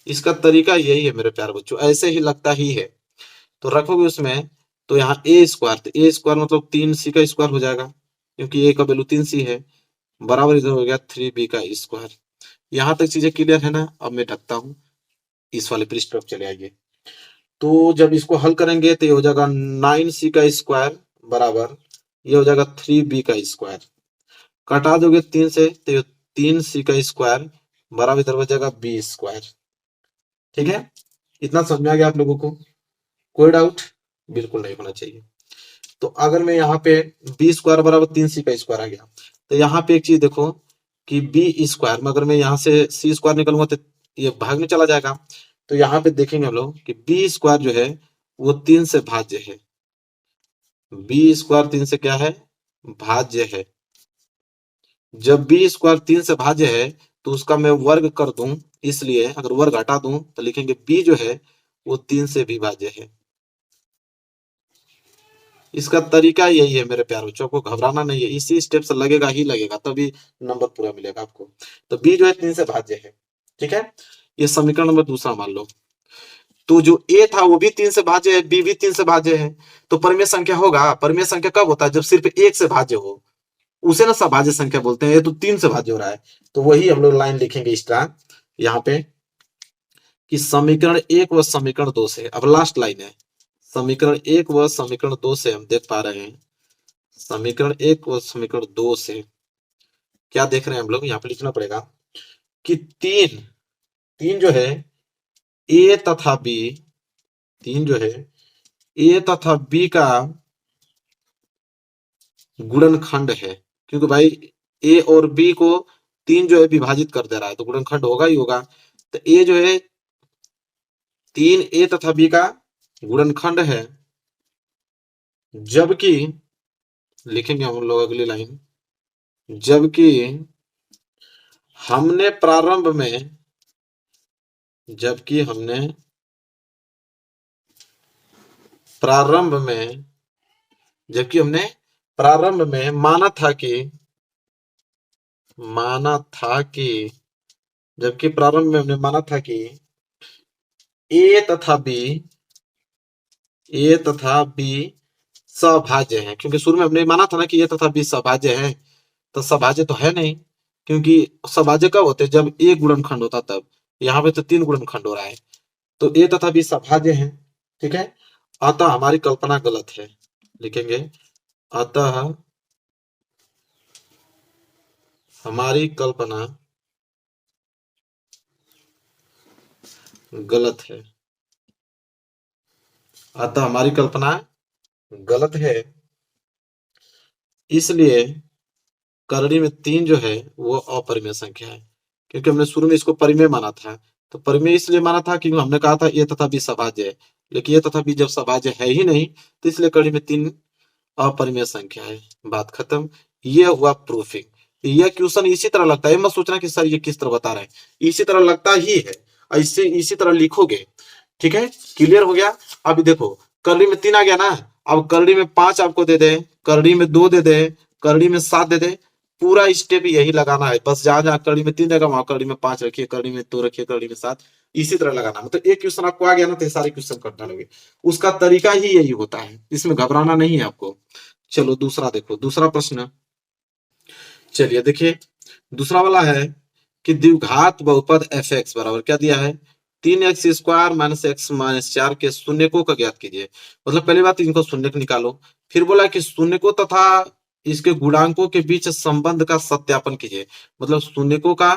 इसका तरीका यही है मेरे प्यारे बच्चों, ऐसे ही लगता ही है। तो रखोगे उसमें, तो यहाँ ए स्क्वायर, तो ए स्क्वायर मतलब 3c का स्क्वायर हो जाएगा, क्योंकि ए का वैल्यू 3c है, बराबर इधर हो गया 3b का स्क्वायर। यहाँ तक चीजें क्लियर है ना? अब मैं ढकता हूँ, इस वाले पृष्ठ पर चले आइए। तो जब इसको हल करेंगे तो ये हो जाएगा 9c का स्क्वायर बराबर, ये हो जाएगा 3b का स्क्वायर। कटा दोगे 3 से तो ये 3c का स्क्वायर बराबर इधर हो जाएगा b स्क्वायर। ठीक है, इतना समझ में आ गया आप लोगों को? कोई डाउट बिल्कुल नहीं होना चाहिए। तो अगर मैं यहाँ पे बी स्क्वायर बराबर 3c का स्क्वायर आ गया, तो यहाँ पे एक चीज देखो कि बी स्क्वायर में अगर मैं यहाँ से सी स्क्वायर निकलूंगा तो ये भाग में चला जाएगा। तो यहाँ पे देखेंगे हम लोग कि बी स्क्वायर जो है वो 3 से भाज्य है। बी स्क्वायर 3 से क्या है? भाज्य है। जब बी स्क्वायर 3 से भाज्य है तो उसका मैं वर्ग कर दूं, इसलिए अगर वर्ग हटा दूं तो लिखेंगे बी जो है वो 3 से भी भाज्य है। इसका तरीका यही है मेरे प्यारे बच्चों, को घबराना नहीं है, इसी स्टेप से लगेगा ही लगेगा, तभी नंबर पूरा मिलेगा आपको। तो बी जो है 3 से भाज्य है। ठीक है, ये समीकरण नंबर दूसरा मान लो। तो जो ए था वो भी 3 से भाज्य है, बी भी 3 से भाज्य है। तो परिमेय संख्या होगा। परिमेय संख्या कब होता है? जब सिर्फ एक से भाज्य हो, उसे ना सभाज्य संख्या बोलते हैं। ये तो 3 से भाज्य हो रहा है, तो वही हम लोग लाइन लिखेंगे एक्स्ट्रा यहाँ पे कि समीकरण 1 व समीकरण 2 से, अब लास्ट लाइन है, समीकरण 1 व समीकरण 2 से हम देख पा रहे हैं, समीकरण 1 व समीकरण 2 से क्या देख रहे हैं हम लोग? यहाँ पे लिखना पड़ेगा कि तीन, तीन जो है ए तथा बी, तीन जो है ए तथा बी का गुणनखंड है। क्योंकि भाई ए और बी को 3 जो है विभाजित कर दे रहा है, तो गुणनखंड होगा ही होगा। तो ए जो है 3 ए तथा बी का गुणनखंड है, जबकि लिखेंगे हम लोग अगली लाइन, जबकि हमने प्रारंभ में, जबकि हमने प्रारंभ में, जबकि हमने प्रारंभ में माना था कि, माना था कि, जबकि प्रारंभ में हमने माना था कि ए तथा बी, ए तथा बी सभाज्य है। क्योंकि शुरू में हमने माना था ना कि ए तथा बी सभाज्य है, तो सभाज्य तो है नहीं, क्योंकि सभाज्य कब होते? जब एक गुणनखंड होता तब। यहाँ पे तो 3 गुणनखंड हो रहा है, तो ए तथा बी सभाज्य है। ठीक है, अतः हमारी कल्पना गलत है, लिखेंगे अतः हमारी कल्पना गलत है, अतः हमारी कल्पना गलत है, इसलिए करणी में 3 जो है वो अपरिमेय संख्या है। क्योंकि हमने शुरू में इसको परिमेय माना था, तो परिमेय इसलिए माना था क्योंकि हमने कहा था ए तथा बी सभाज्य है, लेकिन ए तथा बी जब सभाज्य है ही नहीं, तो इसलिए कड़ी में 3 अपरिमेय संख्या है। बात खत्म। ये हुआ प्रूफिंग। यह क्वेश्चन इसी तरह लगता है, मत सोचना कि सर ये किस तरह बता रहे हैं, इसी तरह लगता ही है, ऐसे इसी तरह लिखोगे। ठीक है, क्लियर हो गया? अभी देखो करड़ी में 3 आ गया ना, अब करड़ी में 5 आपको दे दे, करड़ी में 2 दे दे, करड़ी में 7 दे दे, पूरा स्टेप यही लगाना है। बस जहां जहां करड़ी में 3 रहेगा वहां करड़ी में 5 रखिए, करड़ी में 2 रखिए, करड़ी में 7, इसी तरह लगाना। मतलब एक क्वेश्चन आपको आ गया ना तो सारे क्वेश्चन कर डालोगे। उसका तरीका ही यही होता है, इसमें घबराना नहीं है आपको। चलो दूसरा देखो, दूसरा प्रश्न। चलिए देखिए, दूसरा वाला है कि द्विघात बहुपद एफ एक्स बराबर क्या दिया है? 3x square minus x minus 4 के शून्यकों का ज्ञात कीजिए। मतलब पहली बात इनको शून्यक निकालो, फिर बोला कि शून्यकों तथा इसके गुणांकों के बीच संबंध का सत्यापन कीजिए। मतलब शून्यकों का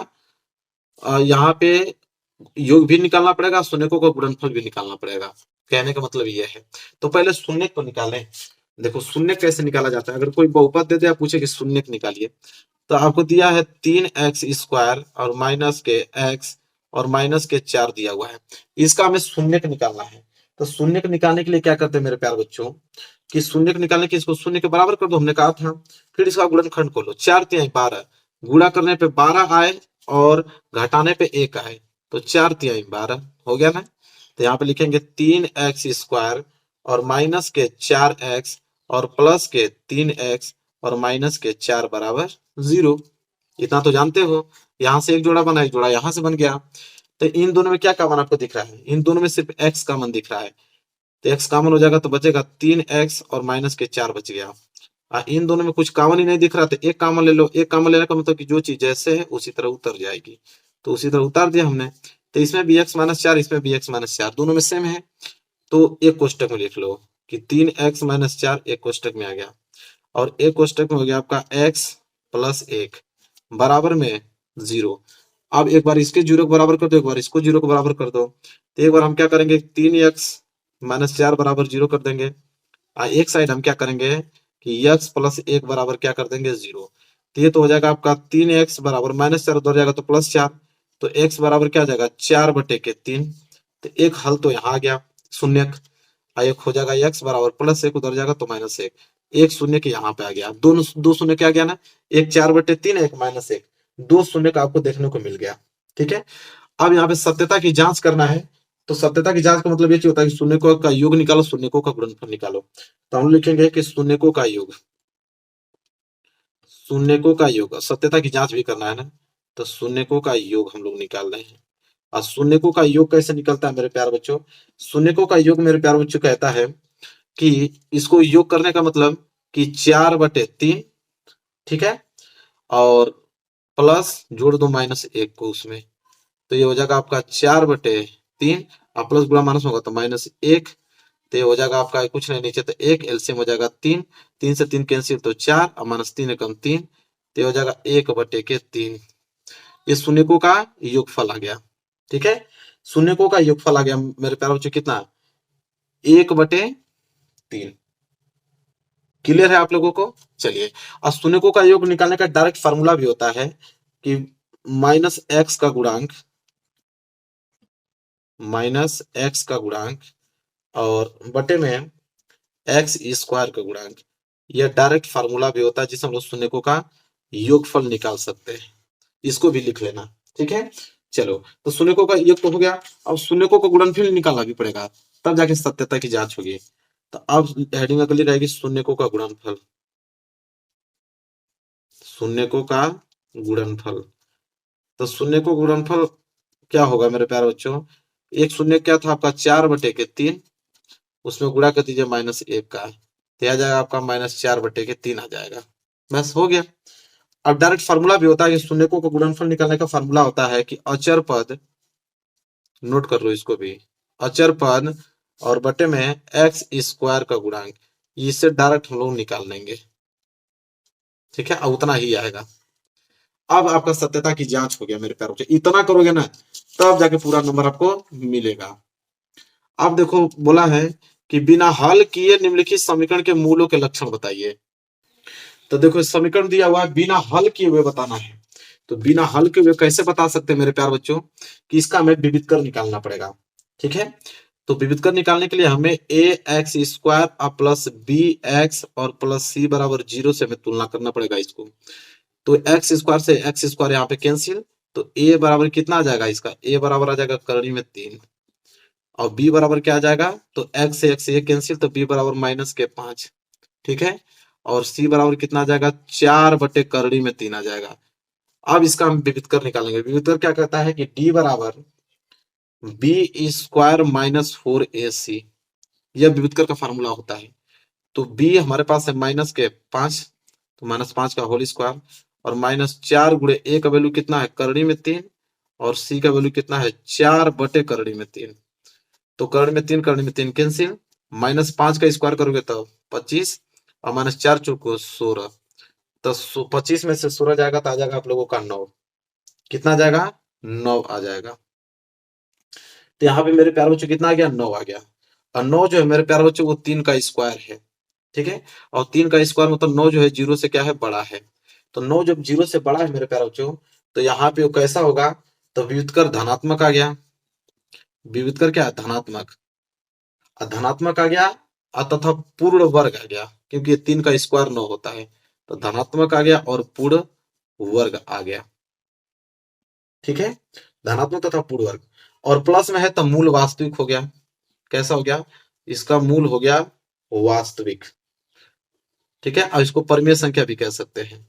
यहाँ पे योग भी निकालना पड़ेगा, शून्यकों का गुणनफल भी निकालना पड़ेगा। कहने का मतलब ये है। तो पहले शून्यक को निकालें। देखो शून्यक कैसे निकाला जाता है, अगर कोई बहुपद दे दे पूछे कि शून्यक निकालिए, तो आपको दिया है 3x स्क्वायर और माइनस के x और माइनस के 4 दिया हुआ है, इसका हमें शून्यक निकालना है। तो शून्यक निकालने के लिए क्या करते हैं मेरे प्यारे बच्चों, कि शून्यक निकालने के इसको शून्य के बराबर कर दो, हमने कहा था। फिर इसका गुणनखंड खोलो, 4 3 12, गुणा करने पे 12 आए और घटाने पे एक आए तो 4×3 = 12 हो गया ना। तो यहाँ पे लिखेंगे 3x² और माइनस के 4x और प्लस के 3x और माइनस के 4 बराबर 0। इतना तो जानते हो। यहाँ से एक जोड़ा बना, एक जोड़ा यहाँ से बन गया। तो इन दोनों में क्या कॉमन आपको दिख रहा है? इन दोनों में सिर्फ x कॉमन दिख रहा है, तो x कॉमन हो जाएगा तो बचेगा 3x और माइनस के 4 बच गया। इन दोनों में कुछ कॉमन ही नहीं दिख रहा, तो एक कॉमन ले लो। एक कॉमन लेने का मतलब कि जो चीज जैसे है उसी तरह उतर जाएगी, तो उसी तरह उतार दिया हमने। तो इसमें भी x-4, इसमें भी x-4, दोनों में सेम है, तो एक कोष्टक में लिख लो कि 3x-4 एक कोष्टक में आ गया, और एक कोष्टक में हो गया आपका x प्लस 1 बराबर में 0। अब एक बार इसके 0 को बराबर कर दो, एक बार इसको 0 को बराबर कर दो। तो एक बार हम क्या करेंगे, 3x-4 बराबर 0 कर देंगे। एक साइड हम क्या करेंगे कि x प्लस 1 बराबर क्या कर देंगे 0। तो ये तो हो जाएगा आपका 3x बराबर -4 उधर जाएगा तो +4, तो x बराबर क्या आ जाएगा 4/3। तो एक हल तो यहाँ आ गया शून्यक, एक हो जाएगा x बराबर +1 उधर जाएगा तो -1। एक शून्य के यहाँ पे आ गया, दोनों दो शून्य क्या गया ना, एक 4/3 एक -1, दो शून्य का आपको देखने को मिल गया। ठीक है, अब यहाँ पे सत्यता की जांच करना है। तो सत्यता की जांच का मतलब ये होता है कि शून्यकों का योग निकालो, शून्यकों का गुणनफल निकालो। तो हम लिखेंगे कि शून्यकों का योग, शून्यकों का योग, सत्यता की जांच भी करना है ना, तो शून्यकों का योग हम लोग निकाल रहे हैं। और शून्यकों का योग कैसे निकलता है मेरे प्यारे बच्चों? शून्यकों का योग मेरे प्यारे बच्चों कहता है कि इसको योग करने का मतलब कि 4/3, ठीक है, और प्लस जोड़ दो -1 को उसमें, तो ये हो जाएगा आपका 4/3, और प्लस गुणा माइनस होगा तो -1। तो ये हो जाएगा आपका कुछ नहीं, नीचे तो 1, एलसीएम हो जाएगा 3, 3 से 3 कैंसिल तो 4, और -3 एकम 3, तो ये हो जाएगा 1/3। ये शून्यकों का योगफल आ गया। ठीक है, शून्यकों का योगफल आ गया मेरे प्यारे बच्चों, कितना? 1/3। क्लियर है आप लोगों को? चलिए, और शून्यकों का योग निकालने का डायरेक्ट फार्मूला भी होता है कि -x का गुणांक, -x का गुणांक और बटे में x² का गुणांक। यह डायरेक्ट फार्मूला भी होता है जिससे हम लोग शून्यकों का योगफल निकाल सकते हैं। इसको भी लिख लेना, ठीक है। चलो, तो शून्यकों का योग तो हो गया, अब शून्यकों का गुणनफल निकालना भी पड़ेगा, तब जाके सत्यता की जांच होगी। तो अब हेडिंग अगली रहेगी शून्यकों का गुणनफल, शून्यकों का गुणनफल। तो शून्यकों का गुणनफल क्या होगा मेरे प्यारे बच्चों? एक शून्य क्या था आपका 4/3, उसमें गुणा कर दीजिए -1 का, तो आ जाएगा आपका -4/3 आ जाएगा। बस हो गया। अब डायरेक्ट फार्मूला भी होता है कि शून्यकों को गुणनफल निकालने का फार्मूला होता है कि अचर पद, नोट कर लो इसको भी, अचर पद और बटे में x² का गुणांक, इससे डायरेक्ट हम लोग निकाल लेंगे। ठीक है, उतना ही आएगा। अब आपका सत्यता की जांच हो गया मेरे प्यारों से, इतना करोगे ना तब जाके पूरा नंबर आपको मिलेगा। अब देखो बोला है कि बिना हल किए निम्नलिखित समीकरण के मूलों के लक्षण बताइए। तो देखो समीकरण दिया हुआ है, बिना हल किए हुए बताना है। तो बिना हल किए हुए कैसे बता सकते हैं मेरे प्यार बच्चों? कि इसका हमें विविधकर निकालना पड़ेगा। ठीक है, तो विविधकर निकालने के लिए हमें ax² प्लस bx और प्लस c बराबर 0 से हमें तुलना करना पड़ेगा इसको। तो x² से x² यहाँ पे कैंसिल, तो a बराबर कितना आ जाएगा इसका? a बराबर आ जाएगा करनी में 3, और b बराबर क्या आ जाएगा? तो x से x ये कैंसिल, तो b बराबर -5। ठीक है, और c बराबर कितना आ जाएगा? 4/3 आ जाएगा। अब इसका हम विविधकर निकालेंगे। विविधकर क्या कहता है कि d बराबर b² - 4ac, यह विविधकर का फार्मूला होता है। तो b हमारे पास है -5, तो -5 का होल स्क्वायर, और -4 गुणे a का वैल्यू कितना है? करनी में 3, और c का वैल्यू कितना है? 4/3। तो करनी में 3 कैंसिल, -5 का स्क्वायर करोगे तो 25, और -4 चौको 16, तो 25 में से 16 जाएगा तो आ जाएगा आप लोगों का 9। कितना आ जाएगा? 9 आ जाएगा। तो यहाँ पे मेरे प्यारे बच्चों कितना आ गया? 9 आ गया। और 9 जो है मेरे प्यारे बच्चों वो 3 का स्क्वायर है। ठीक है, और 3 का स्क्वायर मतलब 9 जो है 0 से क्या है? बड़ा है। तो 9 जब 0 से बड़ा है मेरे प्यारे बच्चों, तो यहाँ पे वो कैसा होगा? तो विविधकर धनात्मक आ गया। विविधकर क्या है? धनात्मक। धनात्मक आ गया, तथा पूर्ण वर्ग आ गया, क्योंकि ये 3 का स्क्वायर 9 होता है। तो धनात्मक आ गया और पूर्ण वर्ग आ गया। ठीक है, धनात्मक तथा पूर्ण वर्ग। और प्लस में है तो मूल वास्तविक हो गया। कैसा हो गया, इसका मूल हो गया वास्तविक। ठीक है, और इसको परिमेय संख्या भी कह सकते हैं,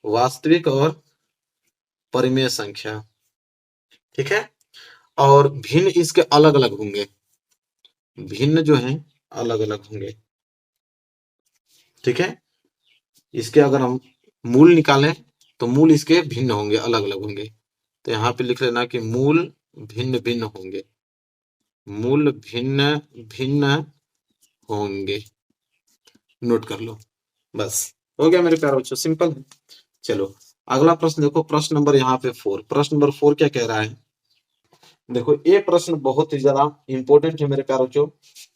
वास्तविक और परिमेय संख्या। ठीक है, और भिन्न इसके अलग अलग होंगे, भिन्न जो है अलग अलग होंगे। ठीक है, इसके अगर हम मूल निकालें तो मूल इसके भिन्न होंगे, अलग अलग होंगे। तो यहाँ पे लिख लेना कि मूल भिन्न भिन्न होंगे, मूल भिन्न भिन्न होंगे, नोट कर लो। बस हो गया मेरे प्यारे बच्चों, सिंपल है। चलो अगला प्रश्न देखो, प्रश्न नंबर यहाँ पे 4। प्रश्न नंबर 4 क्या कह रहा है, देखो ये प्रश्न बहुत ही ज्यादा इंपॉर्टेंट है मेरे प्यारे बच्चों।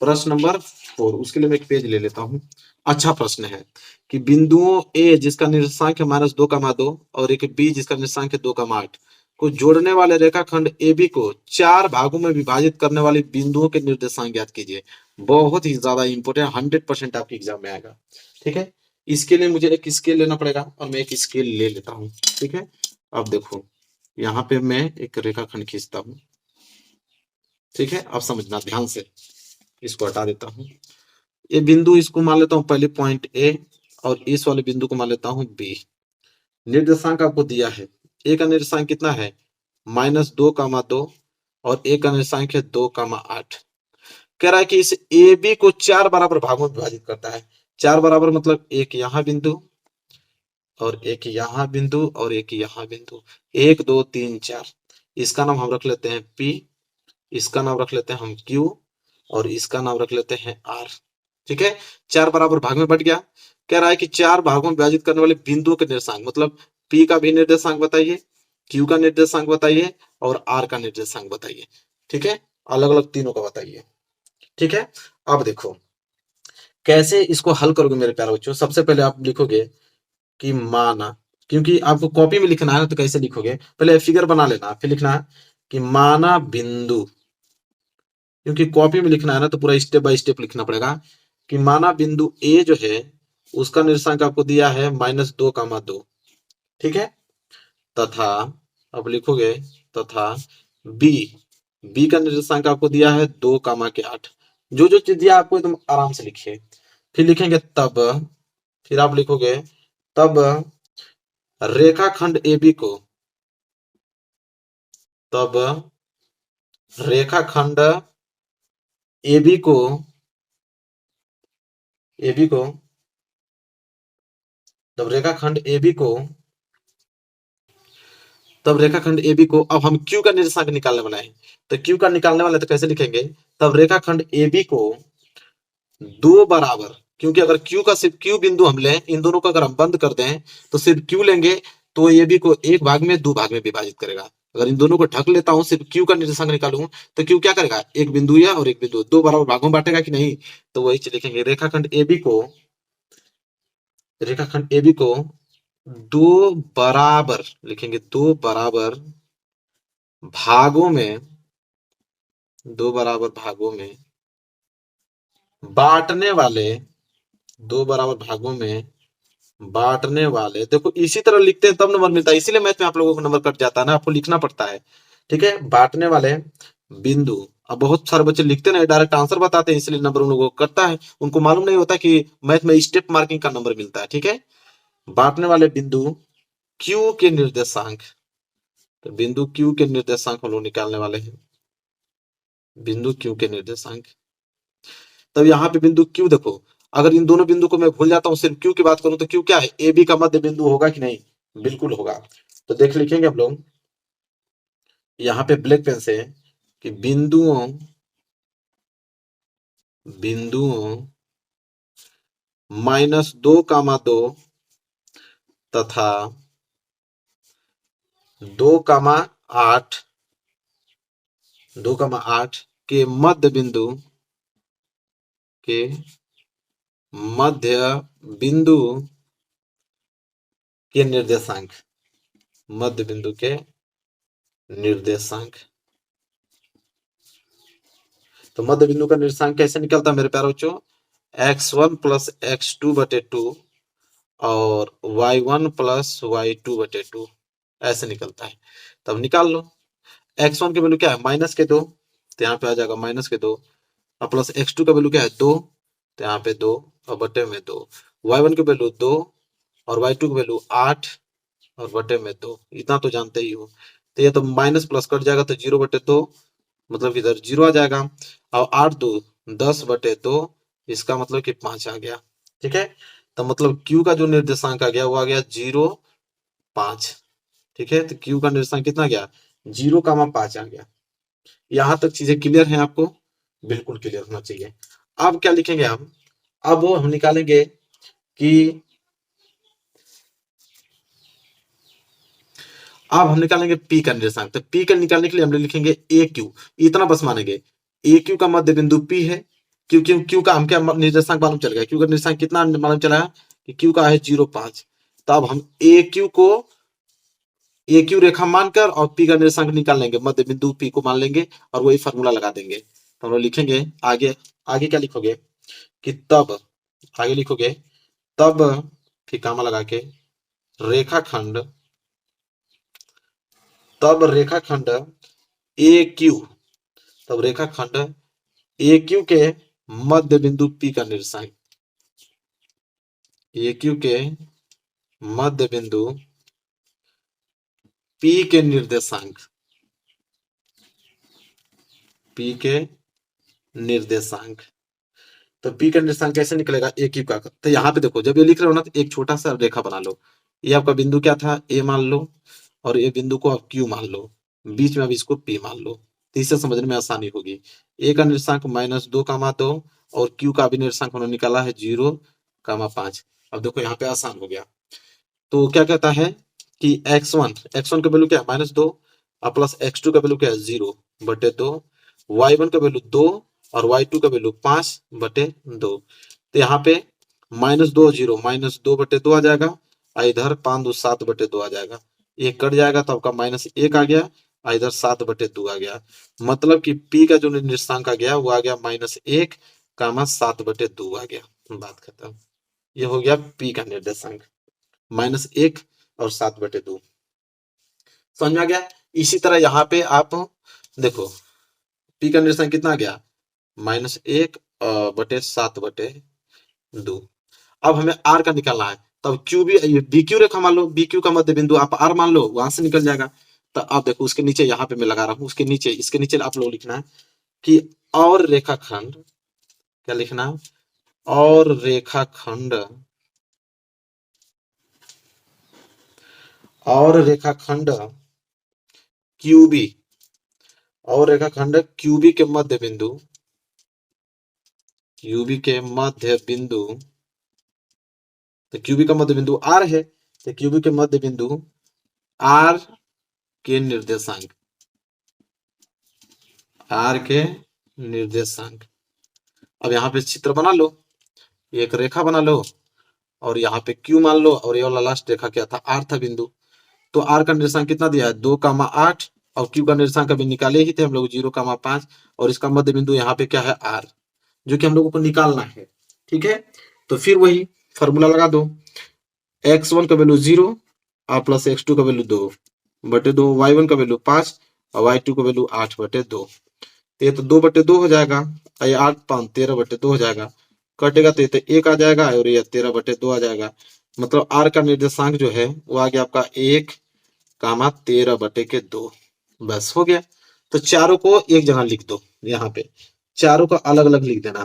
प्रश्न नंबर 4, उसके लिए मैं एक पेज ले लेता हूँ। अच्छा प्रश्न है कि बिंदुओं ए जिसका निर्देशांक है -2,2 और एक बी जिसका निर्देशांक है 2,8 को जोड़ने वाले रेखाखंड ए बी को 4 भागों में विभाजित करने वाले बिंदुओं के निर्देशांक ज्ञात कीजिए। बहुत ही ज्यादा इंपॉर्टेंट, 100% आपके एग्जाम में आएगा। ठीक है, इसके लिए मुझे एक स्केल लेना पड़ेगा और मैं एक स्केल ले लेता हूँ। ठीक है, अब देखो यहाँ पे मैं एक रेखाखंड खींचता हूँ। ठीक है, अब समझना ध्यान से, इसको हटा देता हूँ। ये बिंदु इसको मान लेता हूँ पहले पॉइंट ए, और इस वाले बिंदु को मान लेता हूँ बी। निर्देशांक आपको दिया है, ए का निर्देशांक कितना है -2,2 और ए का निर्देशांक है 2,8। कह रहा है कि इस ए बी को 4 बराबर भागों में विभाजित करता है। 4 बराबर मतलब एक यहाँ बिंदु और एक यहाँ बिंदु और एक यहाँ बिंदु, 1 2 3 4। इसका नाम हम रख लेते हैं पी, इसका नाम रख लेते हैं हम क्यू, और इसका नाम रख लेते हैं आर। ठीक है, 4 बराबर भाग में बट गया। कह रहा है कि 4 भागों में विभाजित करने वाले बिंदुओं के निर्देशांक, मतलब पी का भी निर्देशांक बताइए, क्यू का निर्देशांक बताइए और आर का निर्देशांक बताइए। ठीक है, अलग अलग तीनों का बताइए। ठीक है, अब देखो कैसे इसको हल करोगे मेरे प्यारे बच्चों। सबसे पहले आप लिखोगे कि माना, क्योंकि आपको कॉपी में लिखना है तो कैसे लिखोगे, पहले फिगर बना लेना, फिर लिखना है कि माना बिंदु, क्योंकि कॉपी में लिखना है ना तो पूरा स्टेप बाय स्टेप लिखना पड़ेगा। कि माना बिंदु ए जो है उसका निर्देशांक आपको दिया है -2,2। ठीक है, तथा अब लिखोगे तथा बी, बी का निर्देशांक आपको दिया है 2,8। जो जो चीज दिया आपको एकदम आराम से लिखिए। फिर लिखेंगे तब, फिर आप लिखोगे तब रेखाखंड ए बी को, तब रेखाखंड ए बी को, ए बी को, तब रेखाखंड ए बी को, तब रेखाखंड ए बी को, अब हम क्यू का निर्देशांक निकालने वाला है। तो क्यू का निकालने वाला है तो कैसे लिखेंगे, तब रेखाखंड ए बी को 2 बराबर, क्योंकि अगर क्यू का सिर्फ क्यू बिंदु हम लें, इन दोनों को अगर हम बंद कर दें तो सिर्फ क्यू लेंगे तो ए बी को एक भाग में 2 भाग में विभाजित करेगा। अगर इन दोनों को ढक लेता हूं, सिर्फ क्यू का निर्देशांक निकालूं तो क्यू क्या करेगा, एक बिंदु या और एक बिंदु 2 बराबर भागों में बांटेगा कि नहीं। तो वही चीज लिखेंगे, रेखाखंड ए बी को, रेखाखंड ए बी को 2 बराबर लिखेंगे, 2 बराबर भागों में, 2 बराबर भागों में बांटने वाले, 2 बराबर भागों में बांटने वाले। देखो इसी तरह लिखते हैं तब नंबर मिलता है, इसीलिए मैथ में आप लोगों को नंबर कट जाता है ना, आपको लिखना पड़ता है। ठीक है, बांटने वाले बिंदु। अब बहुत सारे बच्चे लिखते नहीं, डायरेक्ट आंसर बताते हैं, इसलिए नंबर उन लोगों को कटता है। उनको मालूम नहीं होता कि मैथ में स्टेप मार्किंग का नंबर मिलता है। ठीक है, बांटने वाले बिंदु क्यू के निर्देशांक, तो बिंदु क्यू के निर्देशांक हम लोग निकालने वाले हैं, बिंदु क्यू के निर्देशांक। तब यहाँ पे बिंदु क्यू देखो, अगर इन दोनों बिंदु को मैं भूल जाता हूँ, सिर्फ क्यू की बात करूं तो क्यू क्या है, ए बी का मध्य बिंदु होगा कि नहीं, बिल्कुल होगा। तो देख लिखेंगे हम लोग यहाँ पे ब्लैक पेन से कि बिंदुओं, बिंदुओं -2,2 तथा 2,8, 2,8 के मध्य बिंदु, के मध्य बिंदु के निर्देशांक, मध्य बिंदु के निर्देशांक। तो मध्य बिंदु का निर्देशांक कैसे निकलता है मेरे प्यारे बच्चों, x1 + x2/2 और y1 + y2/2। ऐसे निकलता है। तब निकाल लो। x1 की वैल्यू क्या है, -2, तो यहाँ पे आ जाएगा -2, और प्लस x2 का वैल्यू क्या है 2, तो यहाँ पे 2 और बटे में 2, y1 की वैल्यू 2 और y2 की वैल्यू 8 और बटे में 2, इतना तो जानते ही हो। तो ये तो माइनस प्लस कट जाएगा तो 0/2, मतलब इधर 0 आ जाएगा, और 8 2 10/2, इसका मतलब कि 5 आ गया। ठीक है, तो मतलब Q का जो निर्देशांक आ गया वो आ गया 0 5। ठीक है, तो Q का निर्देशांक कितना गया 0,5 आ गया। यहां तक चीजें क्लियर हैं आपको, बिल्कुल क्लियर होना चाहिए। अब क्या लिखेंगे हम, अब हम निकालेंगे कि अब हम निकालेंगे P का निर्देशांक। तो P का निकालने के लिए हम लिखेंगे AQ, इतना बस मानेंगे। AQ का मध्य बिंदु P है, क्योंकि Q का हम क्या निर्देशांक मालूम चल गया, Q का निर्देशांक कितना मालूम चला कि Q का है 0,5। तो अब हम AQ को AQ रेखा मानकर और P का निर्देशांक निकाल लेंगे, मध्य बिंदु P को मान लेंगे और वही फॉर्मूला लगा देंगे। तो हम लोग लिखेंगे आगे, आगे क्या लिखोगे कि तब, आगे लिखोगे तब, फिर कामा लगा के रेखाखंड, तब रेखाखंड AQ, तब रेखाखंड AQ के मध्य बिंदु P का निर्देशांक, AQ के मध्य बिंदु P के निर्देशांक, P के निर्देशांक। तो P का निर्देशांक कैसे निकलेगा AQ का, तो यहाँ पे देखो जब ये लिख रहे हो ना तो एक छोटा सा रेखा बना लो। ये आपका बिंदु क्या था A मान लो, और ये बिंदु को आप Q मान लो, बीच में अब इसको P मान लो, तो इससे समझने में आसानी होगी। A का निर्देशांक -2,2 और Q का भी निर्देशांक हमने निकाला है 0,5। अब देखो यहाँ पे आसान हो गया। तो क्या कहता है कि x1 का वैल्यू क्या है -2 और प्लस x2 का वैल्यू क्या है 0/2, y1 का वैल्यू 2 और y2 का वैल्यू 5/2। तो यहाँ पे -2 0 -2/2 आ जाएगा, और इधर 5 2 7/2 आ जाएगा, एक कट जाएगा तो आपका -1 आ गया, और इधर 7/2 आ गया। मतलब कि P का जो निर्देशांक आ गया वो आ गया -1, 7/2 आ गया। बात खत्म। ये हो गया P का निर्देशांक, -1 और 7/2। समझ में आ गया। इसी तरह यहाँ पे आप देखो P का निर्देशांक कितना आ गया -1 बटे 7/2। अब हमें R का निकालना है, तब Q भी BQ रेखा मान लो, BQ का मध्य बिंदु आप R मान लो, वहां से निकल जाएगा। तो आप देखो उसके नीचे यहाँ पे मैं लगा रहा हूँ, उसके नीचे, इसके नीचे आप लोग लिखना है कि और रेखाखंड, क्या लिखना है, और रेखाखंड, और रेखाखंड QB, और रेखाखंड QB के मध्य बिंदु, QB के मध्य बिंदु, तो QB का मध्य बिंदु R है, तो QB के मध्य बिंदु R के निर्देशांक, R के निर्देशांक। अब यहाँ पे चित्र बना लो, एक रेखा बना लो, और यहाँ पे Q मान लो, और ये वाला लास्ट रेखा क्या था R था बिंदु। तो R का निर्देशांक कितना दिया है 2,8, और Q का निर्देशांक अभी निकाले ही थे हम लोग 0,5, और इसका मध्य बिंदु यहाँ पे क्या है R, जो कि हम लोगों को निकालना है। ठीक है, तो फिर वही फॉर्मूला लगा दो, x1 का वैल्यू 0 और प्लस x2 का वैल्यू 2/2, y1 का वैल्यू 5 और y2 का वैल्यू 8/2। ये तो 2/2 हो जाएगा, ये 8 5 13/2 हो जाएगा, कटेगा तो ये तो 1 आ जाएगा और ये 13/2 आ जाएगा। मतलब R का निर्देशांक जो है वो आ गया आपका 1,13/2। बस हो गया। तो चारों को एक जगह लिख दो, यहाँ पे चारों को अलग अलग लिख देना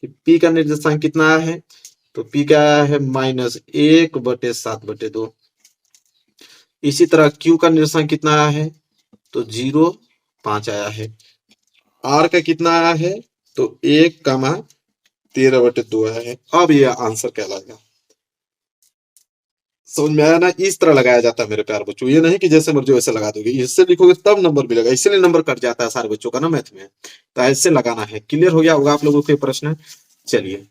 कि P का निर्देशांक कितना आया है, तो P का आया है -1/7/2। इसी तरह Q का निर्देशांक कितना आया है, तो 0,5 आया है। R का कितना आया है, तो 1,13/2 आया है। अब ये आंसर कहलाएगा। समझ में आया ना, इस तरह लगाया जाता है मेरे प्यार बच्चों, ये नहीं कि जैसे मर्जी वैसे लगा दोगे, इससे लिखोगे तब नंबर मिलेगा, इसलिए नंबर कट जाता है सारे बच्चों का ना मैथ में। तो ऐसे लगाना है। क्लियर हो गया होगा आप लोगों के प्रश्न। चलिए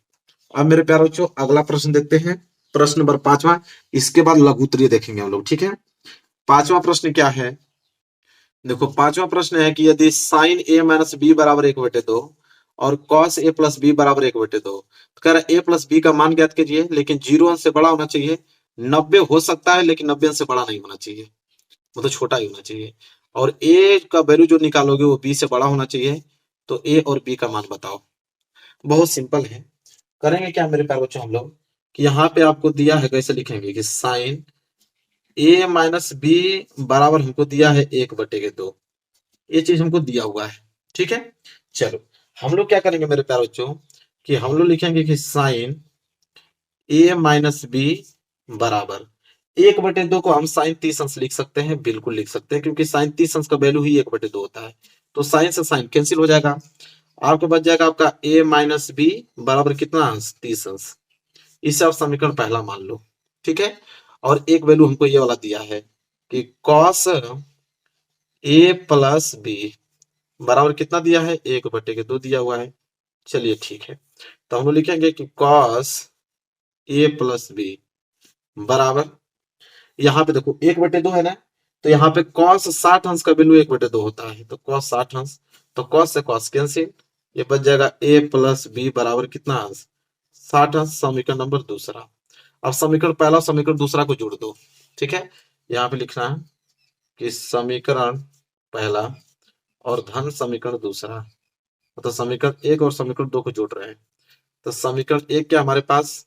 अब मेरे प्यार बच्चों अगला प्रश्न देखते हैं, प्रश्न नंबर 5वां। इसके बाद लघु उत्तरीय देखेंगे हम लोग। ठीक है, 5वां प्रश्न क्या है, देखो 5वां प्रश्न है कि यदि साइन a माइनस बी बराबर 1/2 और कॉस a प्लस बी बराबर 1/2, तो कह रहा है a प्लस बी का मान ज्ञात कीजिए, लेकिन 0 अंश से बड़ा होना चाहिए। 90 हो सकता है लेकिन 90 अंश से बड़ा नहीं होना चाहिए। मतलब छोटा ही होना चाहिए। और ए का वैल्यू जो निकालोगे वो बी से बड़ा होना चाहिए। तो ए और बी का मान बताओ। बहुत सिंपल है। करेंगे क्या मेरे प्यारे बच्चों हम लोग कि यहाँ पे आपको दिया है, कैसे लिखेंगे कि साइन ए माइनस बी बराबर हमको दिया है 1/2। ये चीज हमको दिया हुआ है। ठीक है, चलो हम लोग क्या करेंगे मेरे प्यारे बच्चों कि हम लोग लिखेंगे कि साइन ए माइनस बी बराबर 1/2 को हम साइन 30 अंश लिख सकते हैं, बिल्कुल लिख सकते हैं, क्योंकि साइन 30 अंश का वैल्यू ही 1/2 होता है। तो साइन से साइन कैंसिल हो जाएगा, आपके बच जाएगा आपका ए माइनस बी बराबर कितना अंश, 30 अंश। इसे आप समीकरण पहला मान लो। ठीक है, और एक वैल्यू हमको ये वाला दिया है कि कॉस ए प्लस बी बराबर कितना दिया है, 1/2 दिया हुआ है। चलिए ठीक है, तो हम लोग लिखेंगे कि कॉस ए प्लस बी बराबर, यहाँ पे देखो 1/2 है ना, तो यहाँ पे कॉस 60 अंश का वैल्यू 1/2 होता है, तो कॉस 60 अंश, तो कॉस से कॉस कैंसिल, ये बच जाएगा ए प्लस बी बराबर कितना अंश, 60 अंश। समीकरण नंबर दूसरा। अब समीकरण पहला समीकरण दूसरा को जोड़ दो। ठीक है, यहाँ पे लिखना है कि समीकरण पहला और धन समीकरण दूसरा, मतलब समीकरण एक और समीकरण दो को जोड़ रहे हैं। तो समीकरण एक क्या हमारे पास,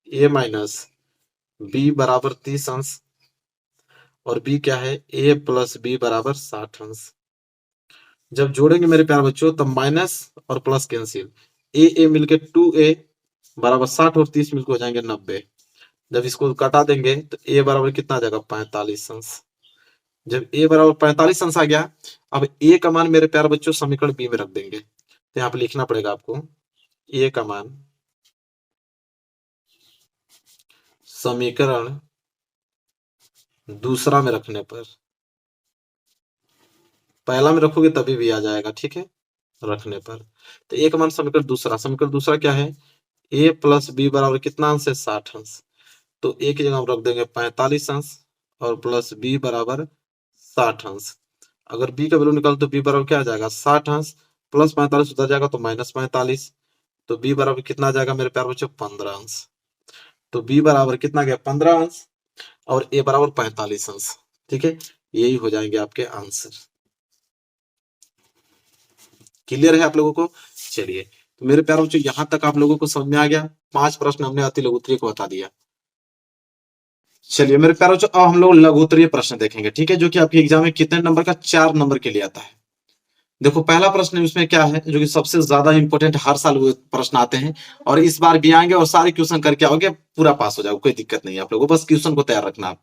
ए माइनस बी बराबर 30 अंश, और बी क्या है, ए प्लस बी बराबर 60 अंश। जब जोड़ेंगे मेरे प्यारे बच्चों तब माइनस और प्लस कैंसिल, ए मिलके 2a बराबर 60 और 30 मिलकर हो जाएंगे 90। जब इसको कटा देंगे तो ए बराबर कितना आ जाएगा, 45 अंश। जब ए बराबर 45 अंश आ गया, अब ए का मान मेरे प्यारे बच्चों समीकरण बी में रख देंगे। तो यहाँ पे लिखना पड़ेगा आपको ए का मान समीकरण दूसरा में रखने पर, पहला में रखोगे तभी भी आ जाएगा, ठीक है, रखने पर। तो ए का मान समीकरण दूसरा क्या है, ए प्लस बी बराबर कितना अंश है, 60 अंश। तो ए की जगह हम रख देंगे 45 अंश और प्लस बी बराबर 60 अंश। अगर बी का वैल्यू निकालो तो बी बराबर क्या आ जाएगा, 60 अंश प्लस 45 उधर जाएगा तो माइनस 45। तो बी बराबर कितना आ जाएगा मेरे प्यार बच्चों, 15 अंश। तो बी बराबर कितना गया, 15 अंश, और ए बराबर 45 अंश। ठीक है, यही हो जाएंगे आपके आंसर। क्लियर है आप लोगों को। चलिए, तो मेरे प्यारे बच्चों यहां तक आप लोगों को समझ में आ गया। 5 प्रश्न हमने अति लघुत्तरीय को बता दिया। चलिए मेरे प्यारे बच्चों, अब हम लोग लघुत्तरीय प्रश्न देखेंगे, ठीक है, जो कि आपके एग्जाम में कितने नंबर का, 4 नंबर के लिए आता है। देखो पहला प्रश्न इसमें क्या है, जो कि सबसे ज्यादा इंपॉर्टेंट, हर साल वो प्रश्न आते हैं और इस बार भी आएंगे, और सारे क्वेश्चन करके आओगे पूरा पास हो जाओगे, कोई दिक्कत नहीं है आप लोगों को, बस क्वेश्चन को तैयार रखना आप।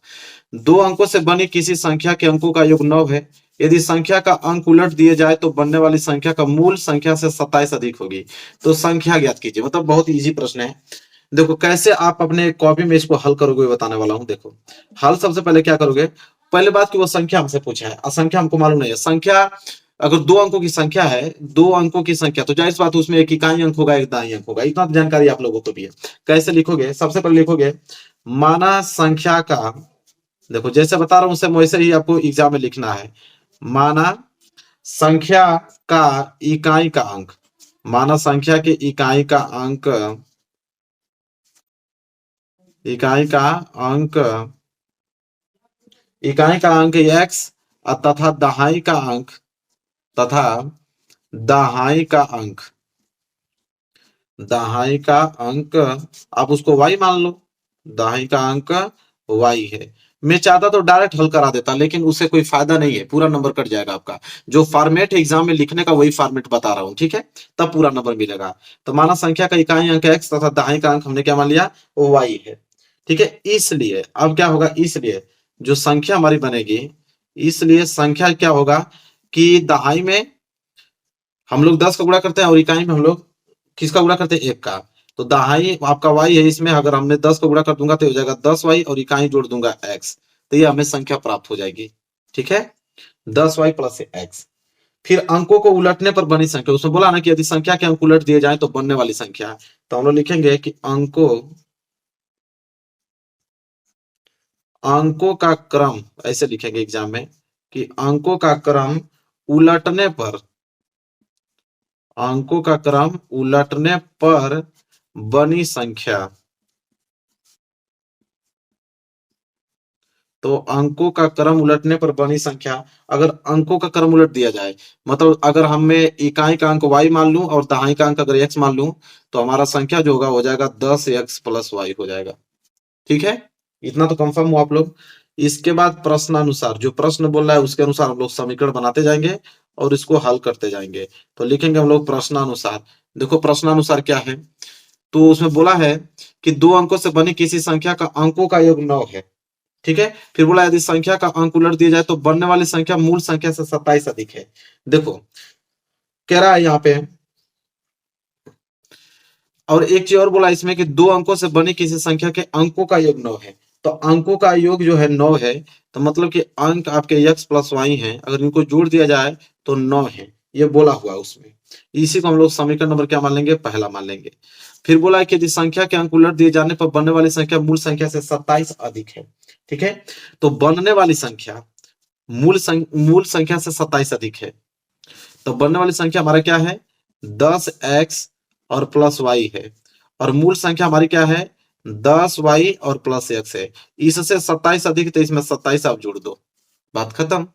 2 अंकों से बनी किसी संख्या के अंकों का योग 9 है। यदि संख्या का अंक उलट दिए जाए तो बनने वाली संख्या का मूल संख्या से 27 अधिक होगी। तो संख्या ज्ञात कीजिए, मतलब बहुत इजी प्रश्न है। देखो कैसे आप अपने कॉपी में इसको हल करोगे बताने वाला हूं। देखो हल सबसे पहले क्या करोगे, पहले बात की वो संख्या हमसे पूछा है, असंख्या हमको मालूम नहीं है। संख्या अगर 2 अंकों की संख्या है, 2 अंकों की संख्या, तो जाहिर सी बात है उसमें एक इकाई अंक होगा, एक दाई अंक होगा, इतना तो जानकारी आप लोगों को भी है। कैसे लिखोगे, सबसे पहले लिखोगे माना संख्या का, देखो जैसे बता रहा हूं उसे वैसे ही आपको एग्जाम में लिखना है। माना संख्या का इकाई का अंक, माना संख्या के इकाई का अंक, इकाई का अंक, इकाई का अंक x तथा दहाई का अंक, तथा दहाई का अंक, दहाई का अंक आप उसको y मान लो, दहाई का अंक y है। मैं चाहता तो डायरेक्ट हल करा देता, लेकिन उससे कोई फायदा नहीं है, पूरा नंबर कट जाएगा आपका। जो फॉर्मेट एग्जाम में लिखने का वही फॉर्मेट बता रहा हूं, ठीक है, तब पूरा नंबर मिलेगा। तो माना संख्या का इकाई अंक x तथा दहाई का अंक हमने क्या मान लिया, वो y है। ठीक है, इसलिए अब क्या होगा, इसलिए जो संख्या हमारी बनेगी, इसलिए संख्या क्या होगा कि दहाई में हम लोग 10 का गुणा करते हैं और इकाई में हम लोग किसका गुणा करते हैं, 1 का। तो दहाई आपका y है, इसमें अगर हमने 10 को गुणा कर दूंगा तो हो जाएगा 10y, और इकाई जोड़ दूंगा x, तो ये हमें संख्या प्राप्त हो जाएगी। ठीक है, 10y प्लस x। फिर अंकों को उलटने पर बनी संख्या, उसमें बोला ना कि यदि संख्या के अंक उलट दिए जाए तो बनने वाली संख्या है। तो हम लोग लिखेंगे कि अंकों का क्रम, ऐसे लिखेंगे एग्जाम में कि अंकों का क्रम उलटने पर, अंकों का क्रम उलटने पर बनी संख्या। तो अंकों का क्रम उलटने पर बनी संख्या, अगर अंकों का क्रम उलट दिया जाए, मतलब अगर हमें इकाई का अंक y मान लूं और दहाई का अंक अगर x मान लूं, तो हमारा संख्या जो होगा हो जाएगा 10x प्लस y हो जाएगा। ठीक है, इतना तो कंफर्म हुआ आप लोग। इसके बाद प्रश्नानुसार, जो प्रश्न बोल रहा है उसके अनुसार हम लोग समीकरण बनाते जाएंगे और इसको हल करते जाएंगे। तो लिखेंगे हम लोग प्रश्नानुसार। देखो प्रश्नानुसार क्या है, तो उसमें बोला है कि दो अंकों से बनी किसी संख्या का अंकों का योग 9 है। ठीक है, फिर बोला यदि संख्या का अंक उलट दिया जाए तो बनने वाली संख्या मूल संख्या से 27 अधिक है। देखो कह रहा है यहाँ पे, और एक चीज और बोला इसमें कि दो अंकों से बनी किसी संख्या के अंकों का योग 9 है। तो अंकों का योग जो है 9 है, तो मतलब कि अंक आपके x प्लस वाई है, अगर इनको जोड़ दिया जाए तो 9 है, ये बोला हुआ उसमें। इसी को हम लोग समीकरण नंबर क्या मान लेंगे, पहला मान लेंगे। फिर बोला है कि यदि संख्या के अंक उलट दिए जाने पर बनने वाली संख्या मूल संख्या से 27 अधिक है। ठीक है, तो बनने वाली संख्या मूल संख्या से 27 अधिक है, तो बनने वाली संख्या हमारा क्या है, 10x और प्लस वाई है, और मूल संख्या हमारी क्या है, 10y और प्लस x है। इससे 27 अधिक, तो इसमें 27 आप जोड़ दो, बात खत्म।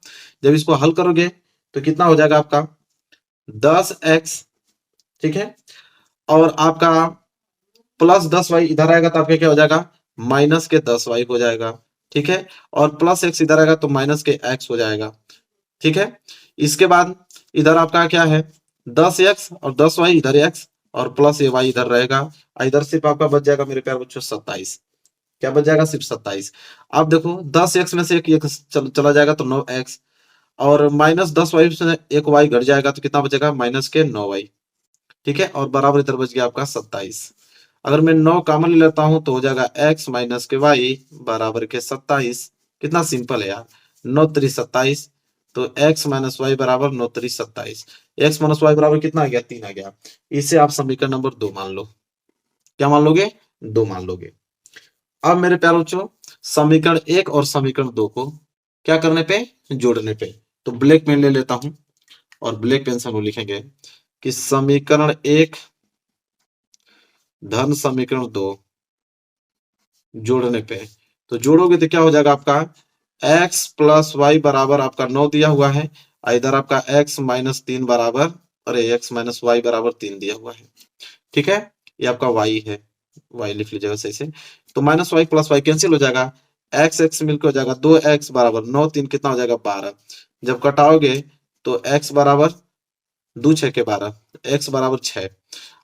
जब इसको हल करोगे तो कितना हो जाएगा आपका 10x, ठीक है, और आपका प्लस 10y इधर आएगा तो आपका क्या हो जाएगा, माइनस के 10y हो जाएगा। ठीक है, और प्लस x इधर आएगा तो माइनस के x हो जाएगा। ठीक है, इसके बाद इधर आपका क्या है 10x और 10y, इधर x और प्लस ये y इधर रहेगा, इधर सिर्फ आपका बच जाएगा मेरे प्यार बच्चों 27। क्या बच जाएगा, सिर्फ 27। अब देखो 10x में से एक चला जाएगा तो 9x, और माइनस 10y से एक y घट जाएगा तो कितना बचेगा, माइनस के 9y। ठीक है, और बराबर इधर बच गया आपका 27। अगर मैं 9 कॉमन ले लेता हूं तो हो जाएगा x माइनस के y बराबर के 27। कितना सिंपल है यार, 9 3 27, तो x माइनस वाई बराबर 9 3 27। x माइनस वाई बराबर कितना आ गया, 3 आ गया। इसे आप समीकरण नंबर 2 मान लो। क्या मान लोगे, 2 मान लोगे। अब मेरे प्यारे बच्चों समीकरण 1 और समीकरण 2 को क्या करने पे, जोड़ने पे। तो ब्लैक पेन ले लेता हूं और ब्लैक पेन से हम लिखेंगे कि समीकरण 1 धन समीकरण 2 जोड़ने पे, तो जोड़ोगे तो क्या हो जाएगा आपका x प्लस वाई बराबर आपका 9 दिया हुआ है, इधर आपका x माइनस 3 बराबर, अरे x माइनस वाई बराबर 3 दिया हुआ है। ठीक है, ये आपका y है, y लिख लीजिएगा सही से। तो minus Y plus Y cancel हो जाएगा, x x मिलकर हो जाएगा 2x बराबर 9 3 कितना हो जाएगा 12। जब कटाओगे तो x बराबर 2 6 के 12, x बराबर 6।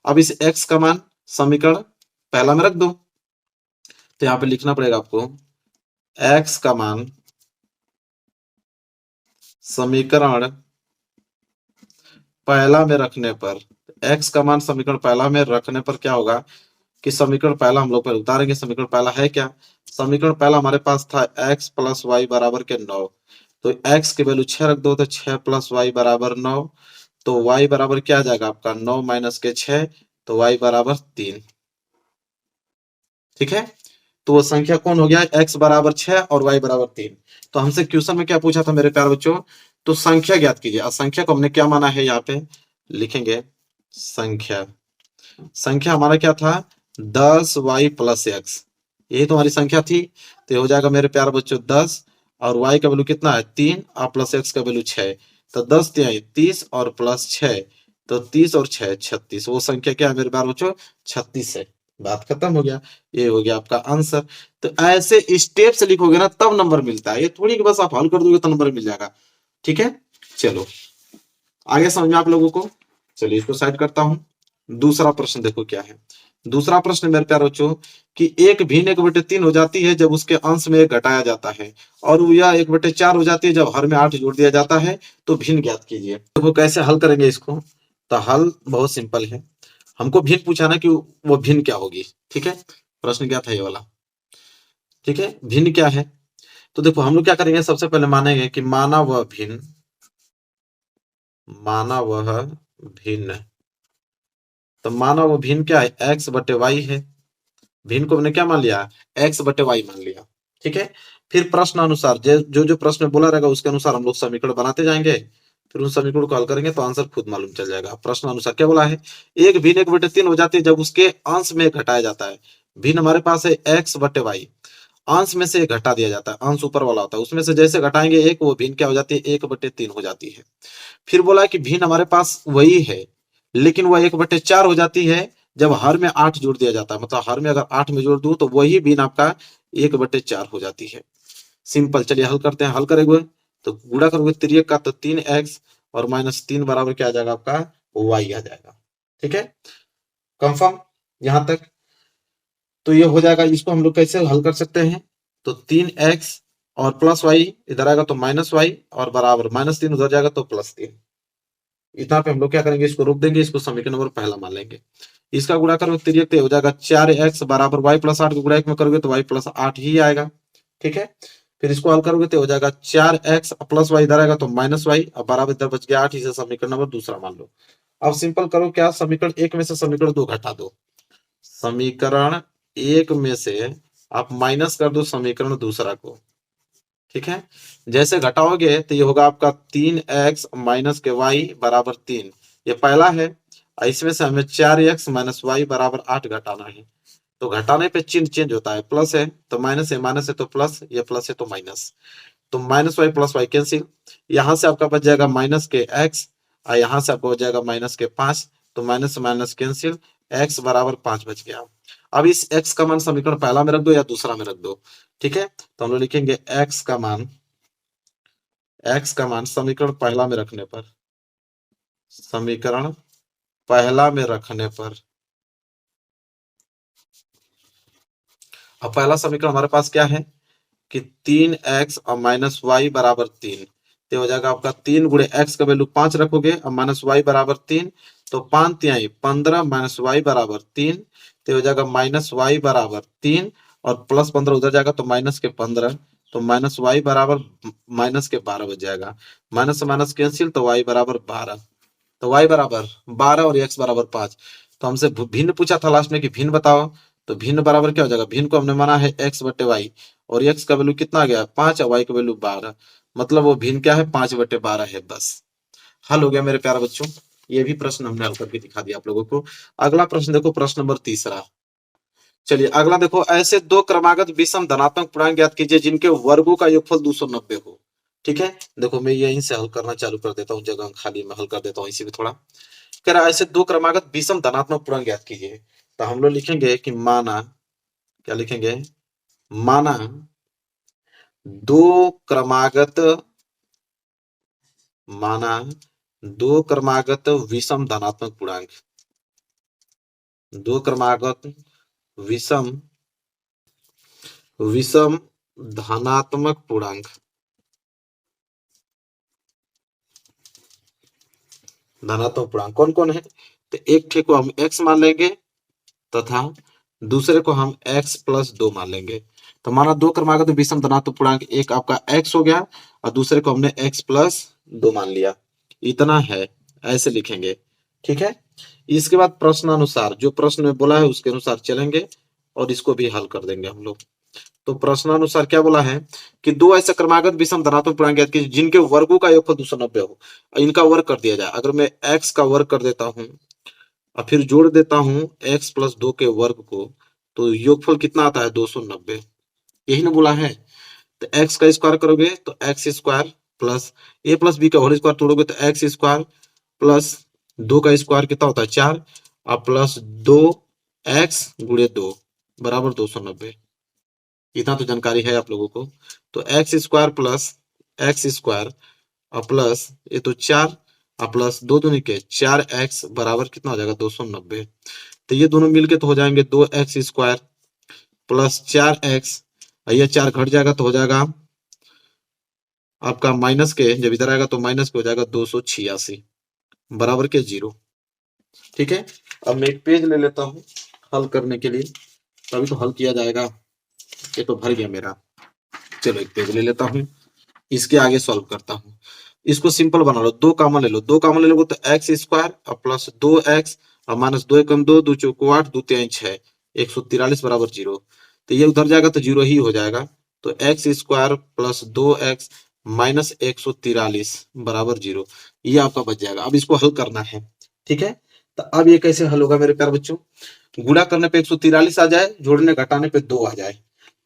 अब इस x का मान समीकरण पहला में रख दो, तो यहाँ पे लिखना पड़ेगा आपको x का मान समीकरण पहला में रखने पर, x का मान समीकरण पहला में रखने पर क्या होगा कि समीकरण पहला हम लोग पहले उतारेंगे। समीकरण पहला है क्या, समीकरण पहला हमारे पास था x प्लस वाई बराबर के 9, तो x की वैल्यू 6 रख दो, तो 6 प्लस वाई बराबर 9, तो y बराबर क्या आ जाएगा आपका 9 माइनस के 6, तो y बराबर 3। ठीक है, तो वो संख्या कौन हो गया, x बराबर 6 और y बराबर 3। तो हमसे क्वेश्चन में क्या पूछा था मेरे प्यारे बच्चों, तो संख्या ज्ञात कीजिए। और संख्या को हमने क्या माना है, यहाँ पे लिखेंगे संख्या, संख्या हमारा क्या था 10y प्लस x, यही तो हमारी संख्या थी। तो ये हो जाएगा मेरे प्यारे बच्चों 10, और y का वैल्यू कितना है 3 और प्लस x का वैल्यू 6, तो 10 3 30 और प्लस 6, तो 30 और 6 36। वो संख्या क्या है मेरे प्यारे बच्चों, 36 है। बात खत्म हो गया, ये हो गया आपका आंसर। तो ऐसे स्टेप से लिखोगे ना तब नंबर मिलता है, ये थोड़ी कि बस आप हल कर दोगे तो नंबर मिल जाएगा। ठीक है, चलो आगे समझ में आप लोगों को। चलिए इसको साइड करता हूं। दूसरा प्रश्न देखो क्या है। दूसरा प्रश्न मेरे प्यारे बच्चों कि एक भिन्न 1/3 हो जाती है जब उसके अंश में 1 घटाया जाता है, और यह 1/4 हो जाती है जब हर में 8 जोड़ दिया जाता है, तो भिन्न ज्ञात कीजिए। देखो कैसे हल करेंगे इसको, तो हल बहुत सिंपल है। हमको भिन्न पूछा ना कि वो भिन्न क्या होगी। ठीक है, प्रश्न क्या था ये वाला। ठीक है, भिन्न क्या है, तो देखो हम लोग क्या करेंगे, सबसे पहले मानेंगे कि माना वह भिन्न, माना वह भिन्न। तो माना वह भिन्न क्या है, x बटे वाई है। भिन्न को हमने क्या मान लिया, x बटे वाई मान लिया। ठीक है, फिर प्रश्न अनुसार जो जो प्रश्न बोला रहेगा उसके अनुसार हम लोग समीकरण बनाते जाएंगे, फिर उन समीकरण को हल करेंगे तो आंसर खुद मालूम चल जाएगा। प्रश्न अनुसार क्या बोला है, एक भिन्न 1/3 हो जाती है जब उसके अंश में घटाया जाता है। भिन्न हमारे पास है x बटे वाई, अंश में से घटा दिया जाता है, अंश ऊपर वाला होता है, उसमें से जैसे घटाएंगे एक, वो भिन्न क्या हो जाती है, 1/3 हो जाती है। फिर बोला कि भिन्न हमारे पास वही है, लेकिन वह 1/4 हो जाती है जब हर में 8 जोड़ दिया जाता है, मतलब हर में अगर 8 में जोड़ दूं तो वही भिन्न आपका 1/4 हो जाती है। सिंपल, चलिए हल करते हैं। हल करेंगे तो गुणा करोगे तिर्यक का तो 3x और -3 बराबर क्या आ जाएगा आपका, y आ जाएगा। ठीक है, कंफर्म यहां तक? तो ये हो जाएगा। इसको हम लोग कैसे हल कर सकते हैं, तो 3x और प्लस y इधर आएगा तो -y और बराबर -3 उधर जाएगा तो +3। इतना पे हम लोग क्या करेंगे, इसको रोक देंगे, इसको समीकरण नंबर पहला मान लेंगे। इसका गुणा करोगे तिर्यक हो जाएगा 4x बराबर y + 8 को गुणा एक में करोगे तो y + 8 ही आएगा। ठीक है, फिर इसको हल करोगे तो हो जाएगा 4x + y इधर आएगा तो -y और बराबर इधर बच गया 8, इसे समीकरण नंबर दूसरा मान लो। अब सिंपल करो, क्या समीकरण एक में से समीकरण 2 घटा दो, समीकरण एक में से आप माइनस कर दो समीकरण दूसरा को। ठीक है, जैसे घटाओगे तो ये होगा आपका 3x - के y बराबर 3, ये पहला है। इसमें से हमें 4x - y बराबर 8 घटाना है, तो घटाने पे चिन्ह चेंज होता है, प्लस है तो माइनस है, माइनस है तो प्लस, ये प्लस है तो माइनस, तो -y + y कैंसिल, यहाँ से आपका बच जाएगा के x और यहाँ से आपको हो जाएगा -5, तो माइनस से माइनस कैंसिल, x बराबर 5 बच गया। अब इस x का मान समीकरण पहला में रख दो या दूसरा में रख दो। ठीक है, तो हम लोग लिखेंगे x का मान समीकरण पहला में रखने पर, समीकरण पहला में रखने पर, अब पहला समीकरण हमारे पास क्या है कि 3x और -y बराबर 3, तो हो जाएगा आपका 3 गुणे x का वैल्यू 5 रखोगे और -y बराबर 3, तो 5 तिहाई 15 -y बराबर 3, तो हो जाएगा -y बराबर 3 और +15 उधर जाएगा तो -15, तो -y बराबर -12 बच जाएगा, माइनस से माइनस कैंसिल, तो y बराबर 12, तो y बराबर 12 और x बराबर 5। तो हमसे भिन्न पूछा था लास्ट में कि भिन्न बताओ, तो भिन्न बराबर क्या हो जाएगा, भिन्न को हमने माना है x/y और x का वैल्यू कितना आ गया 5 और y का वैल्यू 12, मतलब वो भिन्न क्या है 5/12 है। बस हल हो गया मेरे प्यारे बच्चों, ये भी प्रश्न हमने हल करके दिखा दिया आप लोगों को। अगला प्रश्न देखो, प्रश्न नंबर तीसरा। चलिए अगला देखो, ऐसे दो क्रमागत विषम धनात्मक पूर्णांक ज्ञात कीजिए जिनके वर्गों का योगफल 290 हो। ठीक है, देखो मैं यहीं से हल करना चालू कर देता हूँ, जगह खाली में हल कर देता हूँ इसी में थोड़ा। कह रहा है ऐसे दो क्रमागत विषम धनात्मक पूर्णांक ज्ञात कीजिए, तो हम लोग लिखेंगे कि माना, क्या लिखेंगे, माना दो क्रमागत, माना दो क्रमागत विषम धनात्मक पूर्णांक, दो क्रमागत विषम विषम धनात्मक पूर्णांक, धनात्मक पूर्णांक कौन कौन है, तो एक ठे को हम x मान लेंगे तथा दूसरे को हम x + 2 मान लेंगे। तो माना दो क्रमागत विषम धनात्मक पूर्णांक, एक आपका x हो गया और दूसरे को हमने x + 2 मान लिया, इतना है, ऐसे लिखेंगे। ठीक है, इसके बाद प्रश्नानुसार जो प्रश्न में बोला है उसके अनुसार चलेंगे और इसको भी हल कर देंगे हम लोग। तो प्रश्नानुसार क्या बोला है कि दो ऐसे क्रमागत विषम धनात्मक पूर्णांक ज्ञात कीजिए जिनके वर्गों का योगफल 290 हो, इनका वर्ग कर दिया जाए। अगर मैं x का वर्ग कर देता हूं और फिर जोड़ देता हूं x + 2 के वर्ग को, तो योगफल कितना आता है 290, यही ना बोला है। तो x का स्क्वायर करोगे तो x² प्लस a + b का होल स्क्वायर तोड़ोगे तो x² प्लस 2 का स्क्वायर कितना होता है 4 और प्लस 2x × 2 बराबर 290। इतना तो जानकारी है आप लोगों को। तो x² प्लस x² और प्लस ये तो 4 और प्लस 2 दूनी के 4x बराबर कितना हो जाएगा 290। तो ये दोनों मिलके तो हो जाएंगे 2x² प्लस 4x, ये 4 घट जाएगा तो हो जाएगा आपका माइनस के, जब इधर आएगा तो माइनस के हो जाएगा 286 बराबर के 0। ठीक है, अब मैं एक पेज ले लेता हूं हल करने के लिए, तभी तो हल किया जाएगा। ये तो भर गया मेरा, चलो एक पेज ले लेता हूं, इसके आगे सॉल्व करता हूं। इसको सिंपल बना लो, 2 कॉमन ले लो, 2 कॉमन ले लोगे तो x² और प्लस 2x और माइनस 2 × 2 2 × 4 8 2 × 6 143 बराबर 0। तो ये उधर जाएगा तो 0 ही हो जाएगा, तो x² प्लस 2x माइनस 143 बराबर 0, ये आपका बच जाएगा। अब इसको हल करना है। ठीक है, तो अब ये कैसे हल होगा मेरे प्यारे बच्चों, गुणा करने पे 143 आ जाए, जोड़ने घटाने पे 2 आ जाए,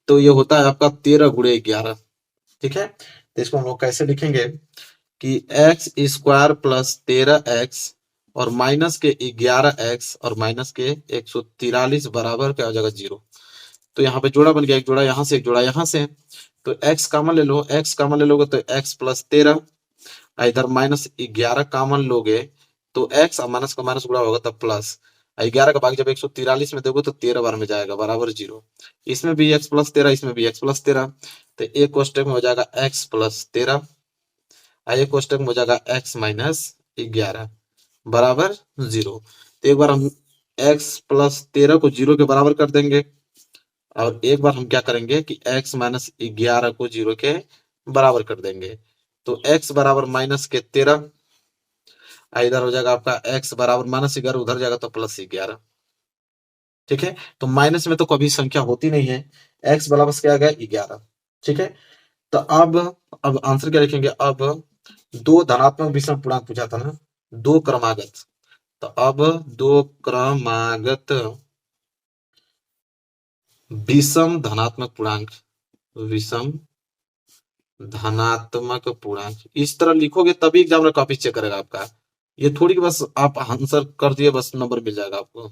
तो ये होता है आपका 13 × 11। ठीक है, तो इसको हम लोग कैसे लिखेंगे कि x² प्लस 13x और माइनस के 11x और माइनस के 143 बराबर क्या हो जाएगा 0। तो यहाँ पे जोड़ा बन गया, एक जोड़ा यहाँ से एक जोड़ा यहाँ से। तो x कॉमन ले लो, x कॉमन ले लोगे तो x प्लस 13, इधर माइनस 11 कॉमन लोगे तो x और माइनस का माइनस गुणा होगा तब प्लस 11 का भाग जब 143 में दोगे तो 13 बार में जाएगा बराबर 0। इसमें भी x प्लस 13, इसमें भी x प्लस 13, तो एक कोष्टक में हो जाएगा x प्लस 13, एक कोष्टक में हो जाएगा x माइनस 11 बराबर 0। तो एक बार हम x प्लस 13 को 0 के बराबर कर देंगे और एक बार हम क्या करेंगे कि x माइनस 11 को 0 के बराबर कर देंगे। तो x बराबर माइनस के 13, इधर हो जाएगा आपका x बराबर माइनस 11, उधर जाएगा तो प्लस 11। ठीक है, तो माइनस में तो कभी संख्या होती नहीं है, x बराबर क्या आ गया 11। ठीक है, तो अब आंसर क्या लिखेंगे, अब दो धनात्मक विषम पूर्णांक पूछा था ना, दो क्रमागत, तो अब दो क्रमागत विषम धनात्मक पूर्णांक, विषम धनात्मक पूर्णांक इस तरह लिखोगे तभी एग्जामिनर कॉपी चेक करेगा आपका। ये थोड़ी कि बस आप आंसर कर दिए बस नंबर मिल जाएगा आपको।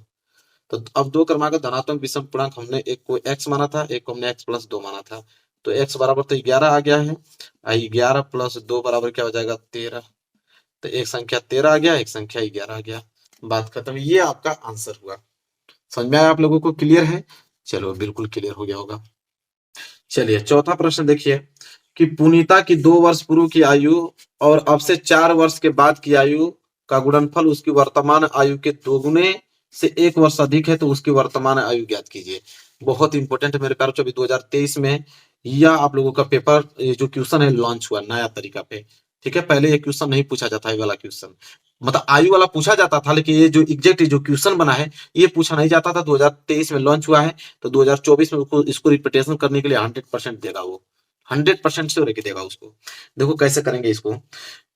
तो अब दो क्रमागत धनात्मक विषम पूर्णांक हमने एक को x माना था, एक को हमने x प्लस 2 माना था। तो x बराबर तो 11 आ गया है, 11 प्लस 2 बराबर क्या हो जाएगा 13। तो एक संख्या 13 आ गया, एक संख्या 11 आ गया, बात खत्म। ये आपका आंसर हुआ। समझ में आया आप लोगों को, क्लियर है? चलो बिल्कुल क्लियर हो गया होगा। चलिए चौथा प्रश्न देखिए कि पुनीता की 2 वर्ष पूर्व की आयु और अब से 4 वर्ष के बाद की आयु का गुणनफल उसकी वर्तमान आयु के दोगुने से 1 वर्ष अधिक है तो उसकी वर्तमान आयु ज्ञात कीजिए। बहुत इंपॉर्टेंट है मेरे प्यारों, अभी 2023 में यह आप लोगों का पेपर जो क्वेश्चन है लॉन्च हुआ नया तरीका पे। ठीक है, पहले ये क्वेश्चन नहीं पूछा जाता, ये वाला क्वेश्चन मतलब आयु वाला पूछा जाता था, लेकिन ये जो एग्जैक्ट जो क्वेश्चन बना है ये पूछा नहीं जाता था। 2023 में लॉन्च हुआ है, तो 2024 में इसको रिपीटेशन करने के लिए 100% देगा, वो 100% से लेके देगा उसको। देखो कैसे करेंगे इसको।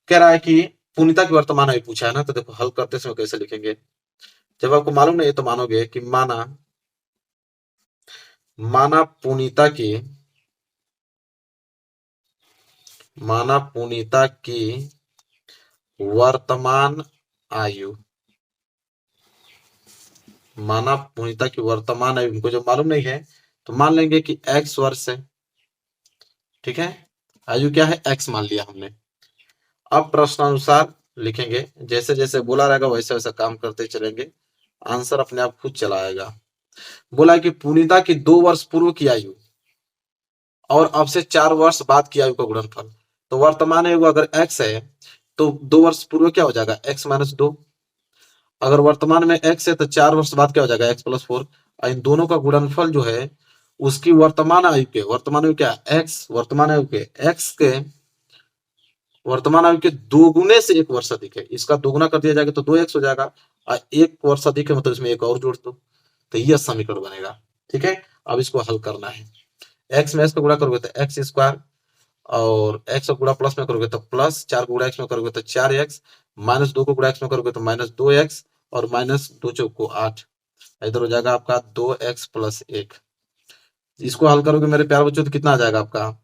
कह रहा है कि पुनीता की वर्तमान आयु पूछा है ना, तो देखो हल करते समय कैसे लिखेंगे। जब आपको मालूम नहीं है तो मानोगे कि माना पुनीता की वर्तमान आयु, माना पुनीता की वर्तमान आयु उनको जब मालूम नहीं है तो मान लेंगे कि x वर्ष है। ठीक है, आयु क्या है x मान लिया हमने। अब प्रश्नानुसार लिखेंगे, जैसे जैसे बोला रहेगा वैसे वैसे काम करते चलेंगे, आंसर अपने आप खुद चला आएगा। बोला कि पुनीता की 2 वर्ष पूर्व की आयु और अब से 4 वर्ष बाद की आयु का गुणनफल। तो वर्तमान आयु अगर x है तो 2 वर्ष पूर्व क्या हो जाएगा x माइनस 2। अगर वर्तमान में x है तो 4 वर्ष बाद क्या हो जाएगा x प्लस 4। इन दोनों का गुणनफल जो है उसकी वर्तमान आयु के, वर्तमान आयु क्या x, वर्तमान आयु के x के वर्तमान आयु के दोगुने से 1 वर्ष अधिक है, इसका दोगुना कर दिया जाएगा तो 2x हो जाएगा, और 1 वर्ष अधिक है मतलब इसमें एक और जोड़ दो, तो यह समीकरण बनेगा। ठीक है, अब इसको हल करना है। x में x का गुणा करोगे तो x² और x का गुणा प्लस में करोगे तो प्लस, 4 को गुणा x में करोगे तो 4x, माइनस 2 को गुणा x में करोगे तो माइनस 2x और माइनस 2 चौको 8, इधर हो जाएगा आपका 2x प्लस 1। इसको हल करोगे मेरे प्यारे बच्चों तो कितना आ जाएगा आपका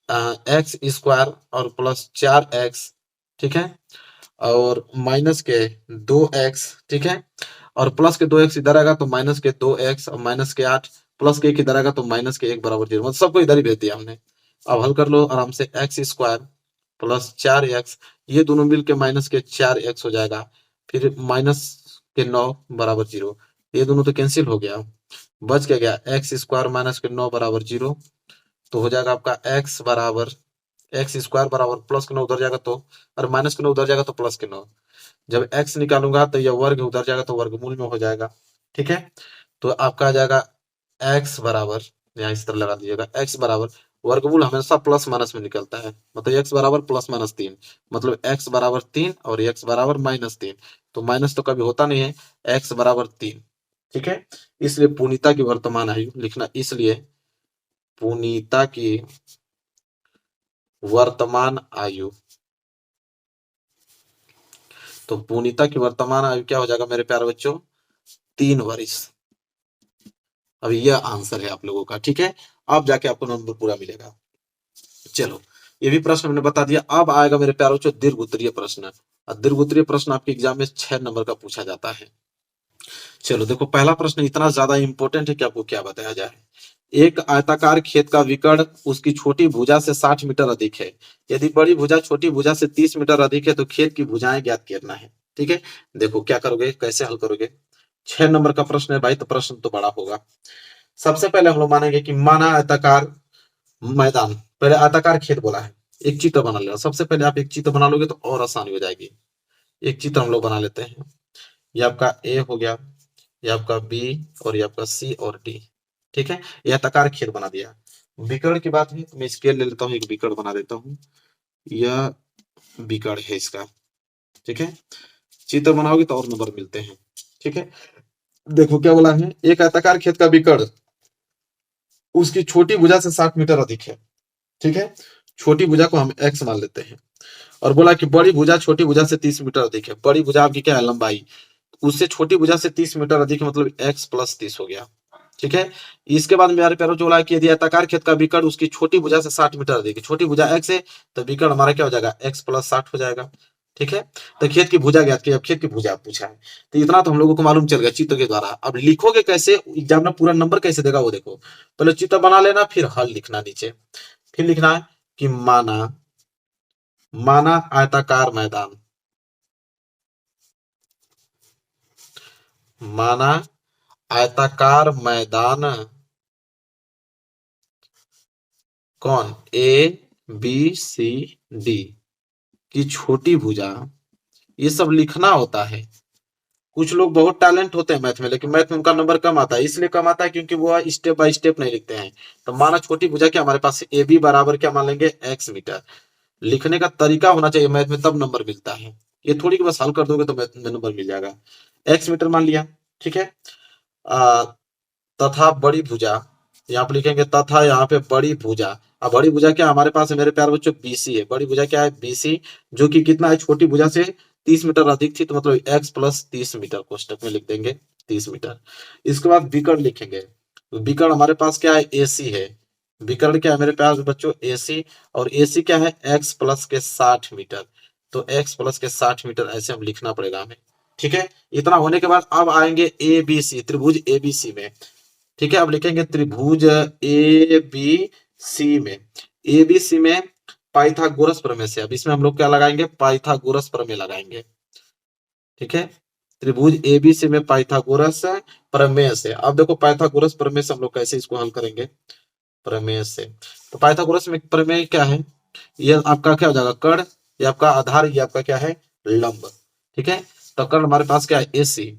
x² और प्लस 4x। ठीक है, और माइनस के 2x। ठीक है, और प्लस के 2x इधर आएगा तो माइनस के 2x और माइनस के 8, प्लस के 1 इधर आएगा तो माइनस के 1 बराबर 0, मतलब सबको इधर ही भेज दिया हमने। अब हल कर लो आराम से, x² प्लस 4x, ये दोनों मिलके माइनस के 4x हो जाएगा, फिर माइनस के 9 बराबर 0, ये दोनों तो कैंसिल हो गया, बच क्या गया x² माइनस के 9 बराबर 0। तो हो जाएगा आपका x² बराबर प्लस के 9 उधर जाएगा तो, और माइनस के 9 उधर जाएगा तो प्लस के 9। जब x निकालूंगा तो यह वर्ग उधर जाएगा तो वर्गमूल में हो जाएगा। ठीक है, तो आपका आ जाएगा x बराबर, यहाँ इस तरह लगा दीजिएगा, x बराबर वर्गमूल हमेशा प्लस माइनस में निकलता है, मतलब x बराबर प्लस माइनस 3, मतलब x बराबर 3 और x बराबर -3, तो माइनस तो कभी होता नहीं है, x बराबर 3। ठीक है, इसलिए पुनीता की वर्तमान आयु लिखना, इसलिए पुनीता की वर्तमान आयु, तो पुनीता की वर्तमान आयु क्या हो जाएगा मेरे प्यारे बच्चों 3 वर्ष। अब यह आंसर है आप लोगों का, ठीक है। अब जाके आपको नंबर पूरा मिलेगा। चलो, ये भी प्रश्न मैंने बता दिया। अब आएगा मेरे प्यारों बच्चों दीर्घ उत्तरीय प्रश्न। और दीर्घ उत्तरीय प्रश्न आपके एग्जाम में 6 नंबर का पूछा जाता है। चलो देखो, पहला प्रश्न इतना ज्यादा इंपॉर्टेंट है कि आपको क्या बताया जाए। एक आयताकार खेत का विकर्ण उसकी छोटी भुजा से 60 मीटर अधिक है। यदि बड़ी भुजा छोटी भुजा से 30 मीटर अधिक है तो खेत की भुजाएं ज्ञात करना है। ठीक है, देखो क्या करोगे, कैसे हल करोगे। 6 नंबर का प्रश्न है भाई, तो प्रश्न तो बड़ा होगा। सबसे पहले हम लोग मानेंगे कि माना आयताकार मैदान, पहले आयताकार खेत बोला है, एक चित्र बना लेना। सबसे पहले आप एक चित्र बना लोगे तो और आसानी हो जाएगी। एक चित्र हम लोग बना लेते हैं। ये आपका ए हो गया, ये आपका बी, और ये आपका सी और डी। ठीक है, ये आयताकार खेत बना दिया। विकर्ण की बात है तो मैं स्केल ले लेता हूँ, एक विकर्ण बना देता हूँ। यह विकर्ण है इसका। ठीक है, चित्र बनाओगे तो और नंबर मिलते हैं। ठीक है, देखो क्या बोला है, एक आयताकार खेत का विकर्ण उसकी छोटी भुजा से 60 मीटर अधिक है। ठीक है, छोटी भुजा को हम एक्स मान लेते हैं। और बोला कि बड़ी भुजा छोटी भुजा से 30 मीटर अधिक है। बड़ी भुजा आपकी क्या है, लंबाई, उससे छोटी भुजा से 30 मीटर अधिक है, मतलब एक्स प्लस 30 हो गया। ठीक है, इसके बाद मेरे प्यारों बोला कि यदि आयताकार खेत का विकर्ण उसकी छोटी भुजा से 60 मीटर अधिक है, छोटी भुजा एक्स है तो विकर्ण हमारा क्या हो जाएगा, एक्स प्लस 60 हो जाएगा। ठीक है, तो खेत की भुजा ज्ञात की, अब खेत की भुजा पूछा है तो इतना तो हम लोगों को मालूम चल गया चित्र के द्वारा। अब लिखोगे कैसे, एग्जाम में पूरा नंबर कैसे देगा वो देखो। पहले चित्र बना लेना, फिर हल लिखना नीचे। फिर लिखना है कि माना माना आयताकार मैदान, माना आयताकार मैदान कौन, ए बी सी डी की छोटी भुजा, ये सब लिखना होता है। कुछ लोग बहुत टैलेंट होते हैं मैथ में, लेकिन मैथ में उनका नंबर कम आता है। इसलिए कम आता है क्योंकि वो स्टेप बाय स्टेप नहीं लिखते हैं। तो माना छोटी भुजा क्या हमारे पास ए बी बराबर क्या मान लेंगे, एक्स मीटर। लिखने का तरीका होना चाहिए मैथ में, तब नंबर मिलता है। ये थोड़ी कि बस हल कर दोगे तो मैथ में नंबर मिल जाएगा। एक्स मीटर मान लिया। ठीक है, तथा बड़ी भुजा, यहाँ पे लिखेंगे तथा यहाँ पे बड़ी भुजा। अब बड़ी भुजा क्या हमारे पास है मेरे प्यारे बच्चों, बीसी है। बड़ी भुजा क्या है, बीसी, जो कि कितना है, छोटी भुजा से 30 मीटर अधिक थी, तो मतलब एक्स प्लस 30 मीटर कोष्टक में लिख देंगे 30 मीटर। इसके बाद विकर्ण लिखेंगे। तो विकर्ण हमारे पास क्या है, एसी है। विकर्ण क्या है मेरे प्यारे बच्चों, एसी। और एसी क्या है, एक्स प्लस के 60 मीटर। तो एक्स प्लस के 60 मीटर ऐसे हम लिखना पड़ेगा हमें। ठीक है, इतना होने के बाद अब आएंगे ए बी सी, त्रिभुज एबीसी में। ठीक है, अब लिखेंगे त्रिभुज ए बी सी में। ए बी सी में पाइथागोरस प्रमेय से, अब इसमें हम लोग क्या लगाएंगे, पाइथागोरस प्रमेय लगाएंगे। ठीक है, त्रिभुज ए बी सी में पाइथागोरस प्रमेय से। अब देखो पाइथागोरस प्रमेय से हम लोग कैसे इसको हल करेंगे, प्रमेय से। तो पाइथागोरस में प्रमेय क्या है, ये आपका क्या हो जाएगा, कर्ण, ये आपका आधार, ये आपका क्या है, लंब। ठीक है, तो कर्ण हमारे पास क्या है, एसी।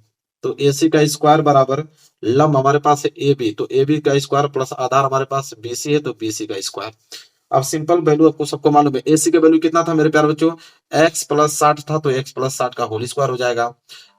तो एसी का स्क्वायर बराबर लंब हमारे पास है ए बी, तो ए बी का स्क्वायर प्लस आधार हमारे पास बीसी है, तो बीसी का स्क्वायर। अब सिंपल वैल्यू आपको सबको मालूम है, एसी का वैल्यू कितना था मेरे प्यारे बच्चों, एक्स प्लस 60 था, तो एक्स प्लस 60 का होल स्क्वायर हो जाएगा।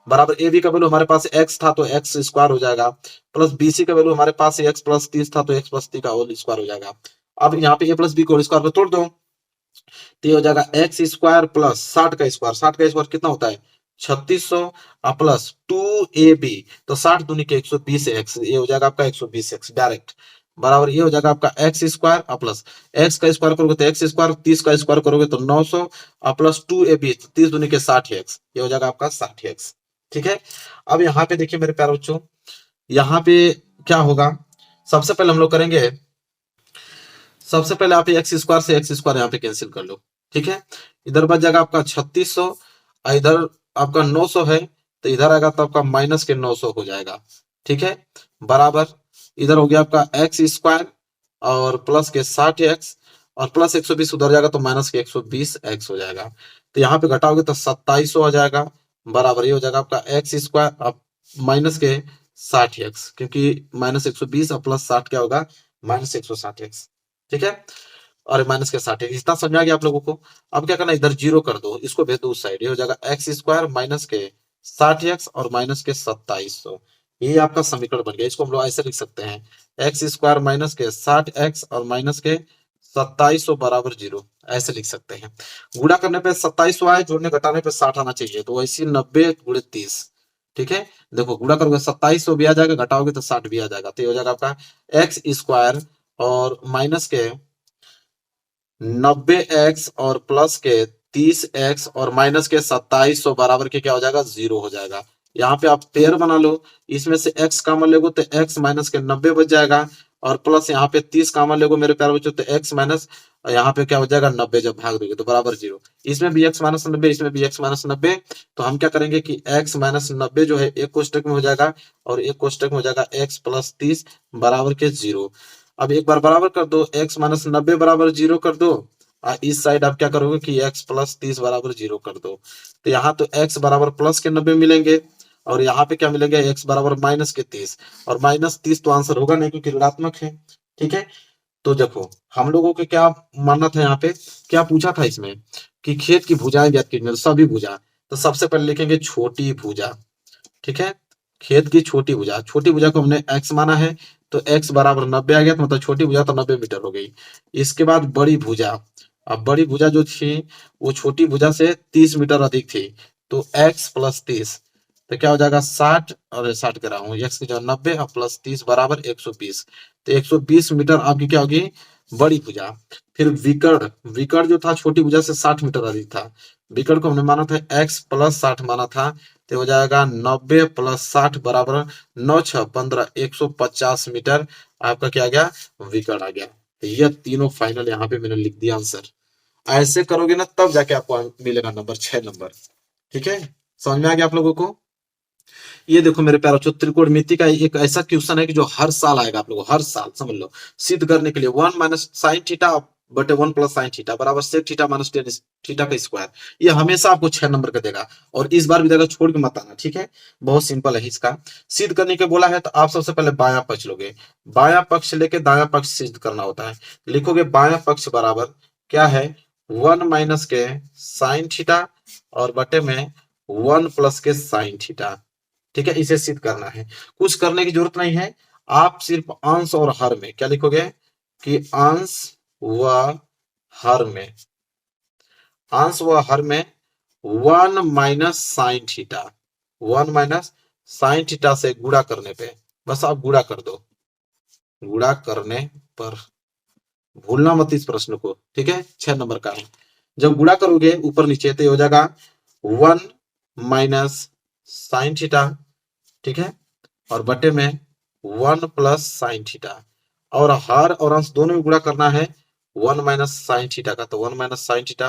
बराबर ए बी का वैल्यू हमारे पास एक्स था, तो एक्स स्क्वायर हो जाएगा। प्लस बीसी का वैल्यू हमारे पास एक्स प्लस 30 था, तो एक्स प्लस 30 का होल स्क्वायर हो जाएगा। अब यहाँ पे ए प्लस बी को होल स्क्वायर पे तोड़ दो, तो ये हो जाएगा एक्स स्क्वायर प्लस 60 का स्क्वायर। 60 का स्क्वायर कितना होता है, 3600, प्लस 2ab, तो 60 दूनी के 120 एक्स, ये हो जाएगा आपका 120 एक्स डायरेक्ट। बराबर ये हो जाएगा आपका एक्स स्क्वायर प्लस एक्स का स्क्वायर करोगे तो एक्स स्क्वायर, 30 का स्क्वायर करोगे तो 900, प्लस 2ab, 30 दूनी के 60 एक्स, ये हो जाएगा आपका 60 एक्स। ठीक है, अब यहाँ पे देखिए मेरे प्यारे बच्चों, यहाँ पे क्या होगा, सबसे पहले हम लोग करेंगे, सबसे पहले आप एक्स स्क्वायर से एक्स स्क्वायर यहाँ पे कैंसिल कर लो। ठीक है, इधर बच जाएगा आपका 3600, इधर आपका 900 है, तो इधर आएगा तो आपका माइनस के 900 हो जाएगा। ठीक है, बराबर इधर हो गया आपका एक्स स्क्वायर और प्लस के 60 एक्स, और प्लस 120 उधर जाएगा तो माइनस के 120 एक्स हो जाएगा। तो यहाँ पे घटाओगे तो 2700 हो जाएगा। बराबर ये हो जाएगा आपका एक्स स्क्वायर अब माइनस के 60 एक्स, क्योंकि माइनस 120 और प्लस 60 क्या होगा, माइनस 160 एक्स। ठीक है, और माइनस के 60 इतना समझ आ गया आप लोगों को। अब क्या करना, इधर जीरो कर दो, इसको भेज दो उस साइड, ये हो जाएगा एक्स स्क्वायर माइनस के 60 एक्स और माइनस के 2700। ये आपका समीकरण बन गया। इसको हम लोग ऐसे लिख सकते हैं, एक्स स्क्वायर माइनस के 60 एक्स और माइनस के 2700 बराबर जीरो, ऐसे लिख सकते हैं। गुणा करने पे 2700 आए, जोड़ने घटाने पे 60 आना चाहिए, तो ऐसी 90 गुणे 30। ठीक है, देखो गुणा करोगे 2700 भी आ जाएगा, घटाओगे तो 60 भी आ जाएगा, तो ये हो जाएगा आपका एक्स स्क्वायर और माइनस के 90x और प्लस के 30x और माइनस के 2700 बराबर के क्या हो जाएगा, 0 हो जाएगा। यहाँ पे आप पेयर बना लो, इसमें से x कॉमन लोगे तो x माइनस के 90 बच जाएगा, और प्लस यहाँ पे 30 कॉमन लोगे मेरे प्यारे बच्चों तो x माइनस यहाँ पे क्या हो जाएगा 90, जब भाग दोगे तो बराबर 0। इसमें भी x माइनस 90, इसमें भी x माइनस 90, तो हम क्या करेंगे कि x माइनस 90 जो है एक कोष्टक में हो जाएगा और एक कोष्टक में हो जाएगा x प्लस 30 बराबर के 0। अब एक बार बराबर कर दो, x माइनस 90 बराबर 0 कर दो, इस साइड आप क्या करोगे कि x प्लस 30 बराबर 0 कर दो, तो यहाँ तो x बराबर प्लस के 90 मिलेंगे और यहाँ पे क्या मिलेंगे x बराबर माइनस के 30, और माइनस 30 तो आंसर होगा नहीं क्योंकि ऋणात्मक है। ठीक है, तो देखो हम लोगों को क्या मानना था, यहाँ पे क्या पूछा था इसमें कि खेत की भुजाएं ज्ञात कीजिए, सभी भुजा, तो सबसे पहले लिखेंगे छोटी भुजा। ठीक है, खेत की छोटी भुजा, छोटी भुजा को हमने x माना है तो x बराबर 90 आ गया, तो मतलब छोटी भुजा तो 90 मीटर हो गई। इसके बाद बड़ी भुजा, अब बड़ी भुजा जो थी वो छोटी भुजा से 30 मीटर अधिक थी, तो x प्लस 30 तो क्या हो जाएगा 60, और 60 कह रहा हूँ, x की जगह 90 और प्लस 30 बराबर 120, तो 120 मीटर आपकी क्या होगी, बड़ी भुजा। फिर विकर्ण, विकर्ण जो था छोटी भुजा से 60 मीटर अधिक था, विकर्ण को हमने माना था x प्लस 60 माना था, तो हो जाएगा 90 प्लस 60 बराबर 9 6 15 150 मीटर आपका क्या आ गया, विकर्ण आ गया। तो ये तीनों फाइनल यहाँ पे मैंने लिख दिया आंसर। ऐसे करोगे ना तब जाके आपको मिलेगा नंबर 6 नंबर। ठीक है, समझ में आ गया आप लोगों को। ये देखो मेरे प्यारे बच्चों, त्रिकोणमिति का एक ऐसा क्वेश्चन है कि जो हर साल आएगा आप लोगों को, हर साल समझ लो, सिद्ध करने के लिए 1 माइनस साइन थीटा बटे 1 प्लस साइन थीटा बराबर sec theta minus tan theta का स्क्वायर। ये हमेशा आपको 6 नंबर का देगा, और इस बार भी देगा, छोड़ के मत आना। ठीक है, बहुत सिंपल है इसका। सिद्ध करने के बोला है तो आप सबसे पहले बायां पक्ष लोगे, बायां पक्ष लेके दायां पक्ष सिद्ध करना होता है। लिखोगे बायां पक्ष बराबर क्या है, 1 माइनस के साइन थीटा और बटे में 1 प्लस के साइन थीटा। ठीक है, इसे सिद्ध करना है, कुछ करने की जरूरत नहीं है, आप सिर्फ अंश और हर में क्या लिखोगे कि अंश व हर में, अंश व हर में 1 minus sine theta, 1 minus sine theta से गुणा करने पे, बस आप गुणा कर दो, गुणा करने पर, भूलना मत इस प्रश्न को। ठीक है, 6 नंबर का है। जब गुणा करोगे ऊपर नीचे तो हो जाएगा 1 माइनस साइन थीटा, ठीक है, और बटे में 1 प्लस साइन थीटा, और हर और अंश दोनों में गुणा करना है 1 माइनस साइन थीटा का, तो 1 माइनस साइन थीटा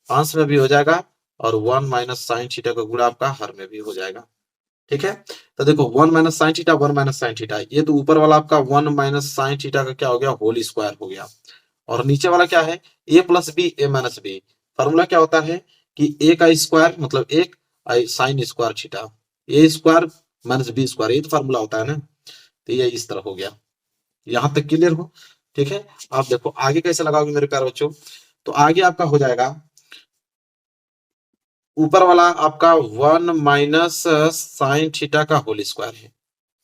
अंश में भी हो जाएगा और 1 माइनस साइन थीटा का गुणा आपका हर में भी हो जाएगा। ठीक है, तो देखो 1 minus sine theta 1 minus sine theta, ये तो ऊपर वाला आपका 1 माइनस साइन थीटा का क्या हो गया, होल स्क्वायर हो गया, और नीचे वाला क्या है, ए प्लस बी ए माइनस बी। फॉर्मूला क्या होता है कि ए का स्क्वायर मतलब एक साइन स्क्वायर थीटा, ए स्क्वायर माइनस बी स्क्वायर, ये तो फॉर्मूला होता है ना। तो ये इस तरह हो गया, यहां तक क्लियर हो। ठीक है, आप देखो आगे कैसे लगाओगे मेरे प्यारे बच्चों, तो आगे आपका हो जाएगा ऊपर वाला आपका 1 माइनस साइन थीटा का होल स्क्वायर है,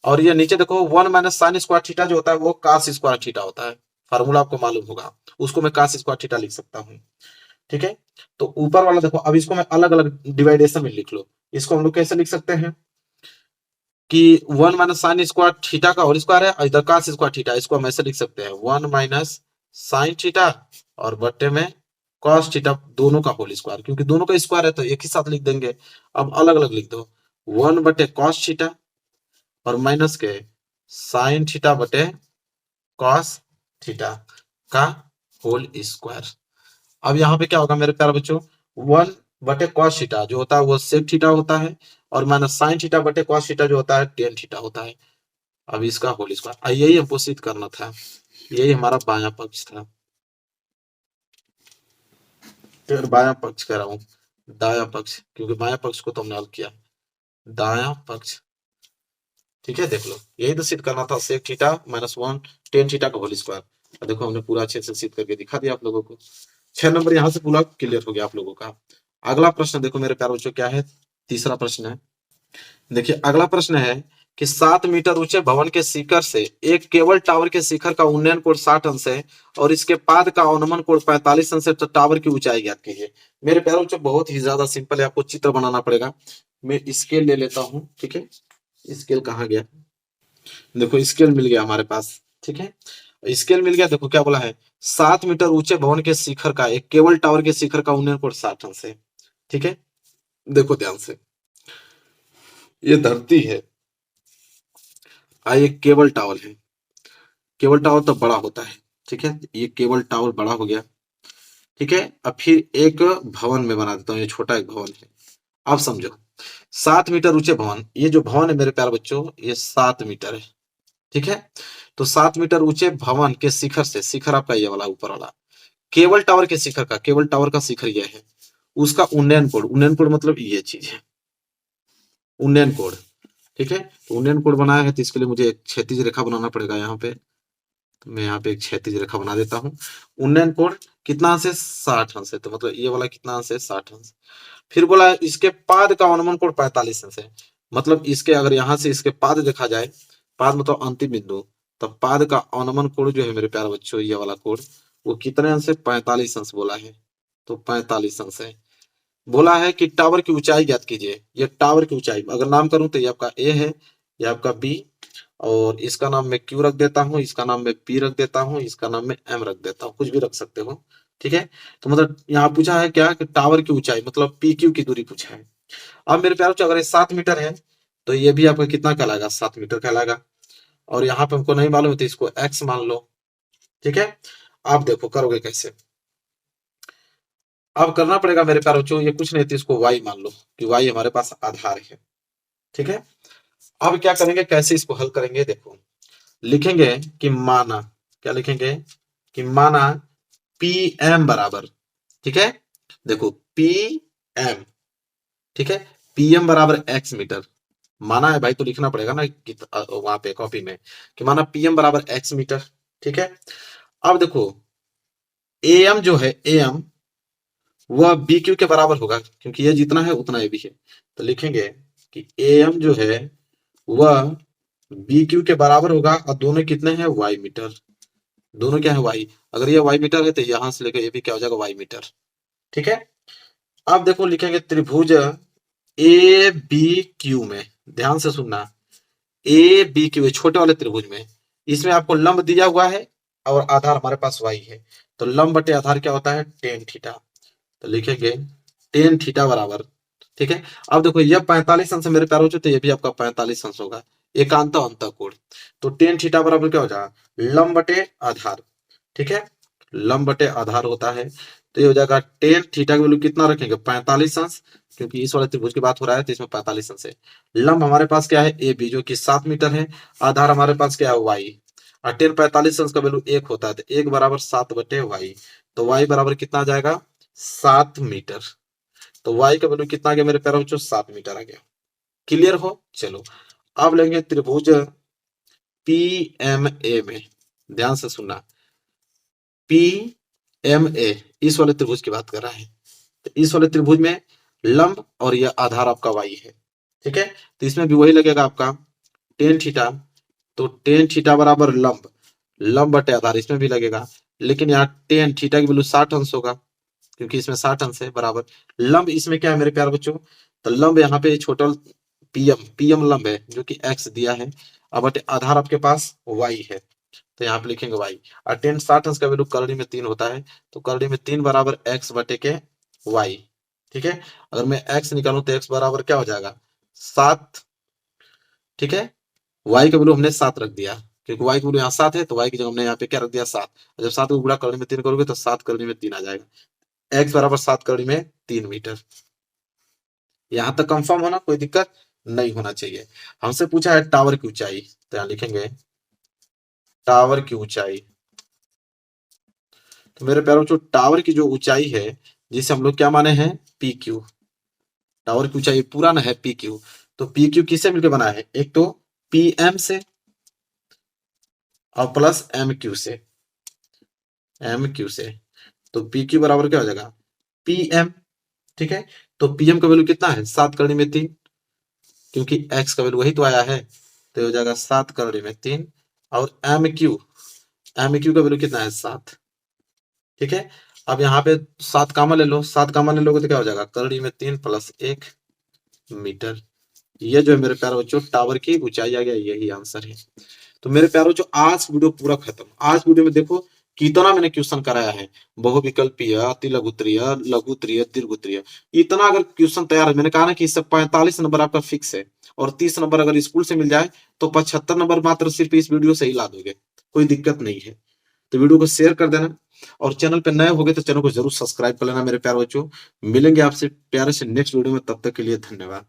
और ये नीचे देखो 1 माइनस साइन स्क्वायर थीटा जो होता है वो कास स्क्वायर थीटा होता है, फार्मूला आपको मालूम होगा, उसको मैं कास स्क्वायर थीटा लिख सकता हूँ। ठीक है, तो ऊपर वाला देखो, अब इसको मैं अलग अलग डिवाइडेशन में लिख लो, इसको हम लोग कैसे लिख सकते हैं कि 1 माइनस साइन स्क्वायर थीटा का होल स्क्वायर है और इधर कास स्क्वायर थीटा, इसको हम ऐसे लिख सकते हैं 1 माइनस साइन थीटा और बट्टे में कॉस थीटा दोनों का होल स्क्वायर, क्योंकि दोनों का स्क्वायर है तो एक ही साथ लिख देंगे। अब अलग अलग लिख दो, 1 बटे कॉस थीटा और माइनस के साइन थीटा बटे कॉस थीटा का होल स्क्वायर। अब यहाँ पे क्या होगा मेरे प्यारे बच्चों, 1 बटे कॉस थीटा जो होता है वो सेक थीटा होता है, और माइनस साइन थीटा बटे कॉस थीटा जो होता है टेन थीटा होता है। अब इसका होल स्क्वायर, यही हमको सिद्ध करना था, यही हमारा बायां पक्ष था, फिर बायां पक्ष कह रहा हूँ, दायां पक्ष, क्योंकि बायां पक्ष को तो हमने हल किया, दायां पक्ष। ठीक है, देख लो यही तो सिद्ध करना था, sec theta minus 1 tan theta का होल स्क्वायर। देखो हमने पूरा अच्छे से सिद्ध करके दिखा दिया आप लोगों को। 6 नंबर यहाँ से पूरा क्लियर हो गया आप लोगों का। अगला प्रश्न देखो मेरे प्यारे बच्चों क्या है, तीसरा प्रश्न है। देखिए अगला प्रश्न है कि 7 मीटर ऊंचे भवन के शिखर से एक केबल टावर के शिखर का उन्नयन कोण 60 अंश है और इसके पाद का अवनमन कोण 45 अंश है, तो टावर की ऊंचाई ज्ञात कीजिए। मेरे प्यारे बच्चों बहुत ही ज्यादा सिंपल है, आपको चित्र बनाना पड़ेगा। मैं स्केल ले लेता हूँ, ठीक है। स्केल कहाँ गया? देखो स्केल मिल गया हमारे पास, ठीक है। स्केल मिल गया, देखो क्या बोला है, 7 मीटर ऊंचे भवन के शिखर का एक केबल टावर के शिखर का उन्नयन कोण 60 अंश है, ठीक है। देखो ध्यान से, ये धरती है, एक केबल टावर है। केबल टावर तो बड़ा होता है, ठीक है। ये केबल टावर बड़ा हो गया, ठीक है। अब फिर एक भवन में बना देता हूँ, ये छोटा एक भवन है। अब समझो 7 मीटर ऊंचे भवन, ये जो भवन है मेरे प्यारे बच्चों ये 7 मीटर है, ठीक है। तो 7 मीटर ऊंचे भवन के शिखर से, शिखर आपका ये वाला ऊपर वाला, केबल टावर के शिखर का, केबल टावर का शिखर यह है, उसका उन्नयन कोण, उन्नयन कोण मतलब ये चीज है, उन्नयन कोण, ठीक है। तो उन्नयन कोण बनाया है तो इसके लिए मुझे एक क्षैतिज रेखा बनाना पड़ेगा यहाँ पे। तो मैं यहाँ पे एक क्षैतिज रेखा बना देता हूँ। उन्नयन कोण कितना अंश है? 60 अंश है, तो मतलब ये वाला कितना अंश है? 60 अंश। फिर बोला इसके पाद का अवनमन कोण 45 अंश है, मतलब इसके अगर यहाँ से इसके पाद देखा जाए, पाद मतलब अंतिम बिंदु, तो पाद का अवनमन कोण जो है मेरे प्यारे बच्चों ये वाला कोण, वो कितने अंश है? 45 अंश बोला है, तो 45 अंश है। बोला है कि टावर की ऊंचाई ज्ञात कीजिए। ये टावर की ऊंचाई अगर नाम करूं तो ये आपका ए है, ये आपका बी, और इसका नाम मैं क्यू रख देता हूँ, इसका नाम मैं पी रख देता हूँ, इसका नाम मैं एम रख देता हूँ, कुछ भी रख सकते हो, ठीक है। तो मतलब यहाँ पूछा है क्या कि टावर की ऊंचाई मतलब पी क्यू की दूरी पूछा है। अब मेरे प्यारे अगर ये 7 मीटर है तो ये भी आपका कितना कहलाएगा? 7 मीटर कहलाएगा। और यहाँ पे हमको नहीं मालूम है तो इसको एक्स मान लो, ठीक है। आप देखो करोगे कैसे, अब करना पड़ेगा मेरे प्यारे बच्चों, ये कुछ नहीं तो इसको वाई मान लो कि वाई हमारे पास आधार है, ठीक है। अब क्या करेंगे, कैसे इसको हल करेंगे? देखो लिखेंगे कि माना, क्या लिखेंगे कि माना पी एम बराबर, ठीक है। देखो पी एम, ठीक है, पी एम बराबर एक्स मीटर, माना है भाई तो लिखना पड़ेगा ना वहां पे कॉपी में कि माना पी एम बराबर एक्स मीटर, ठीक है। अब देखो ए एम जो है, ए एम वह बी क्यू के बराबर होगा, क्योंकि ये जितना है उतना ये भी है, तो लिखेंगे कि ए एम जो है वह बी क्यू के बराबर होगा, और दोनों कितने हैं? वाई मीटर, दोनों क्या है? वाई। अगर ये वाई मीटर है तो यहां से लेकर ये भी क्या हो जाएगा? वाई मीटर, ठीक है। अब देखो लिखेंगे त्रिभुज ए बी क्यू में, ध्यान से सुनना, ए बी क्यू छोटे वाले त्रिभुज में, इसमें आपको लंब दिया हुआ है और आधार हमारे पास वाई है, तो लंब बटे आधार क्या होता है? टेन थीटा, तो लिखेंगे टेन थीटा बराबर, ठीक है। अब देखो ये 45 अंश मेरे प्यारे बच्चों, तो ये भी आपका 45 अंश होगा, एकांत अंतःकोण, तो टेन थीटा बराबर क्या हो जाएगा? लंब बटे आधार, ठीक है, लंब बटे आधार होता है, तो ये हो जाएगा टेन थीटा की वैल्यू कितना रखेंगे? 45 अंश, क्योंकि इस वाले त्रिभुज की बात हो रहा है तो इसमें 45 अंश है। लंब हमारे पास क्या है? ए बी जो कि 7 मीटर है, आधार हमारे पास क्या है? वाई, और टेन 45 अंश का वैल्यू 1 होता है, तो 1 बराबर 7 बटे वाई, तो वाई बराबर कितना आ जाएगा? 7 मीटर। तो वाई का वैल्यू कितना आ गया मेरे प्यारे बच्चों? 7 मीटर आ गया। क्लियर हो? चलो अब लेंगे त्रिभुज पी एम ए में, ध्यान से सुनना, पी एम ए इस वाले त्रिभुज की बात कर रहा है, तो इस वाले त्रिभुज में लंब और यह आधार आपका वाई है, ठीक है। तो इसमें भी वही लगेगा आपका टेन थीटा, तो टेन थीटा बराबर लंब, लंब बटे आधार इसमें भी लगेगा, लेकिन यहाँ टेन थीटा की वैल्यू 60 अंश होगा, क्योंकि इसमें 60 अंश है, बराबर लंब इसमें क्या है मेरे प्यारे बच्चों? तो लंब यहाँ पे छोटा पीएम, पीएम लंब है जो कि एक्स दिया है, अब बटे आधार आपके पास वाई है, तो यहाँ पे लिखेंगे वाई, और टेन 60 अंश का वैल्यू करड़ी में 3 होता है, तो करड़ी में 3 बराबर एक्स बटे के वाई, ठीक है। अगर मैं एक्स निकालूं तो एक्स बराबर क्या हो जाएगा? 7, ठीक है। वाई का वैल्यू हमने 7 रख दिया, क्योंकि वाई का वैल्यू यहाँ 7 है, तो वाई की जगह हमने यहाँ पे क्या रख दिया? 7। जब 7 को गुणा करने में 3 करोगे तो 7 करने में 3 आ जाएगा, एक्स बराबर 7 करने में 3 मीटर। यहां तक कंफर्म होना, कोई दिक्कत नहीं होना चाहिए। हमसे पूछा है टावर की ऊंचाई, तो यहां लिखेंगे टावर की ऊंचाई, तो मेरे प्यारे बच्चों टावर की जो ऊंचाई है जिसे हम लोग क्या माने हैं? पी क्यू, टावर की ऊंचाई पूरा ना है पी क्यू, तो पी क्यू किससे मिलकर बना है? एक तो पी एम से और प्लस एम क्यू से, एम क्यू से, तो पी क्यू बराबर क्या हो जाएगा? पी एम, ठीक है। तो पी एम का वैल्यू कितना है? 7 करने में 3, क्योंकि एक्स का वैल्यू वही तो आया है, तो ये हो जाएगा 7 करोड़ में 3। और एम क्यू का वैल्यू कितना है 7। ठीक है, अब यहाँ पे 7 कामा ले लो, 7 कामा ले लोगे तो क्या हो जाएगा करोड़ में 3 प्लस 1 मीटर। ये जो है मेरे प्यारे बच्चों टावर की ऊंचाई आ गया, यही आंसर है। तो मेरे प्यारे बच्चों आज वीडियो पूरा खत्म। आज वीडियो में देखो कितना मैंने क्वेश्चन कराया है, बहुविकल्पीय, अति लघुत्तरीय, लघुत्तरीय, दीर्घोत्तरीय। इतना अगर क्वेश्चन तैयार है, मैंने कहा ना कि इससे 45 नंबर आपका फिक्स है, और 30 नंबर अगर स्कूल से मिल जाए तो 75 नंबर मात्र सिर्फ इस वीडियो से ही ला दोगे, कोई दिक्कत नहीं है। तो वीडियो को शेयर कर देना, और चैनल पे नए हो गए तो चैनल को जरूर सब्सक्राइब कर लेना मेरे प्यारे बच्चों। मिलेंगे आपसे प्यारे से नेक्स्ट वीडियो में, तब तक के लिए धन्यवाद।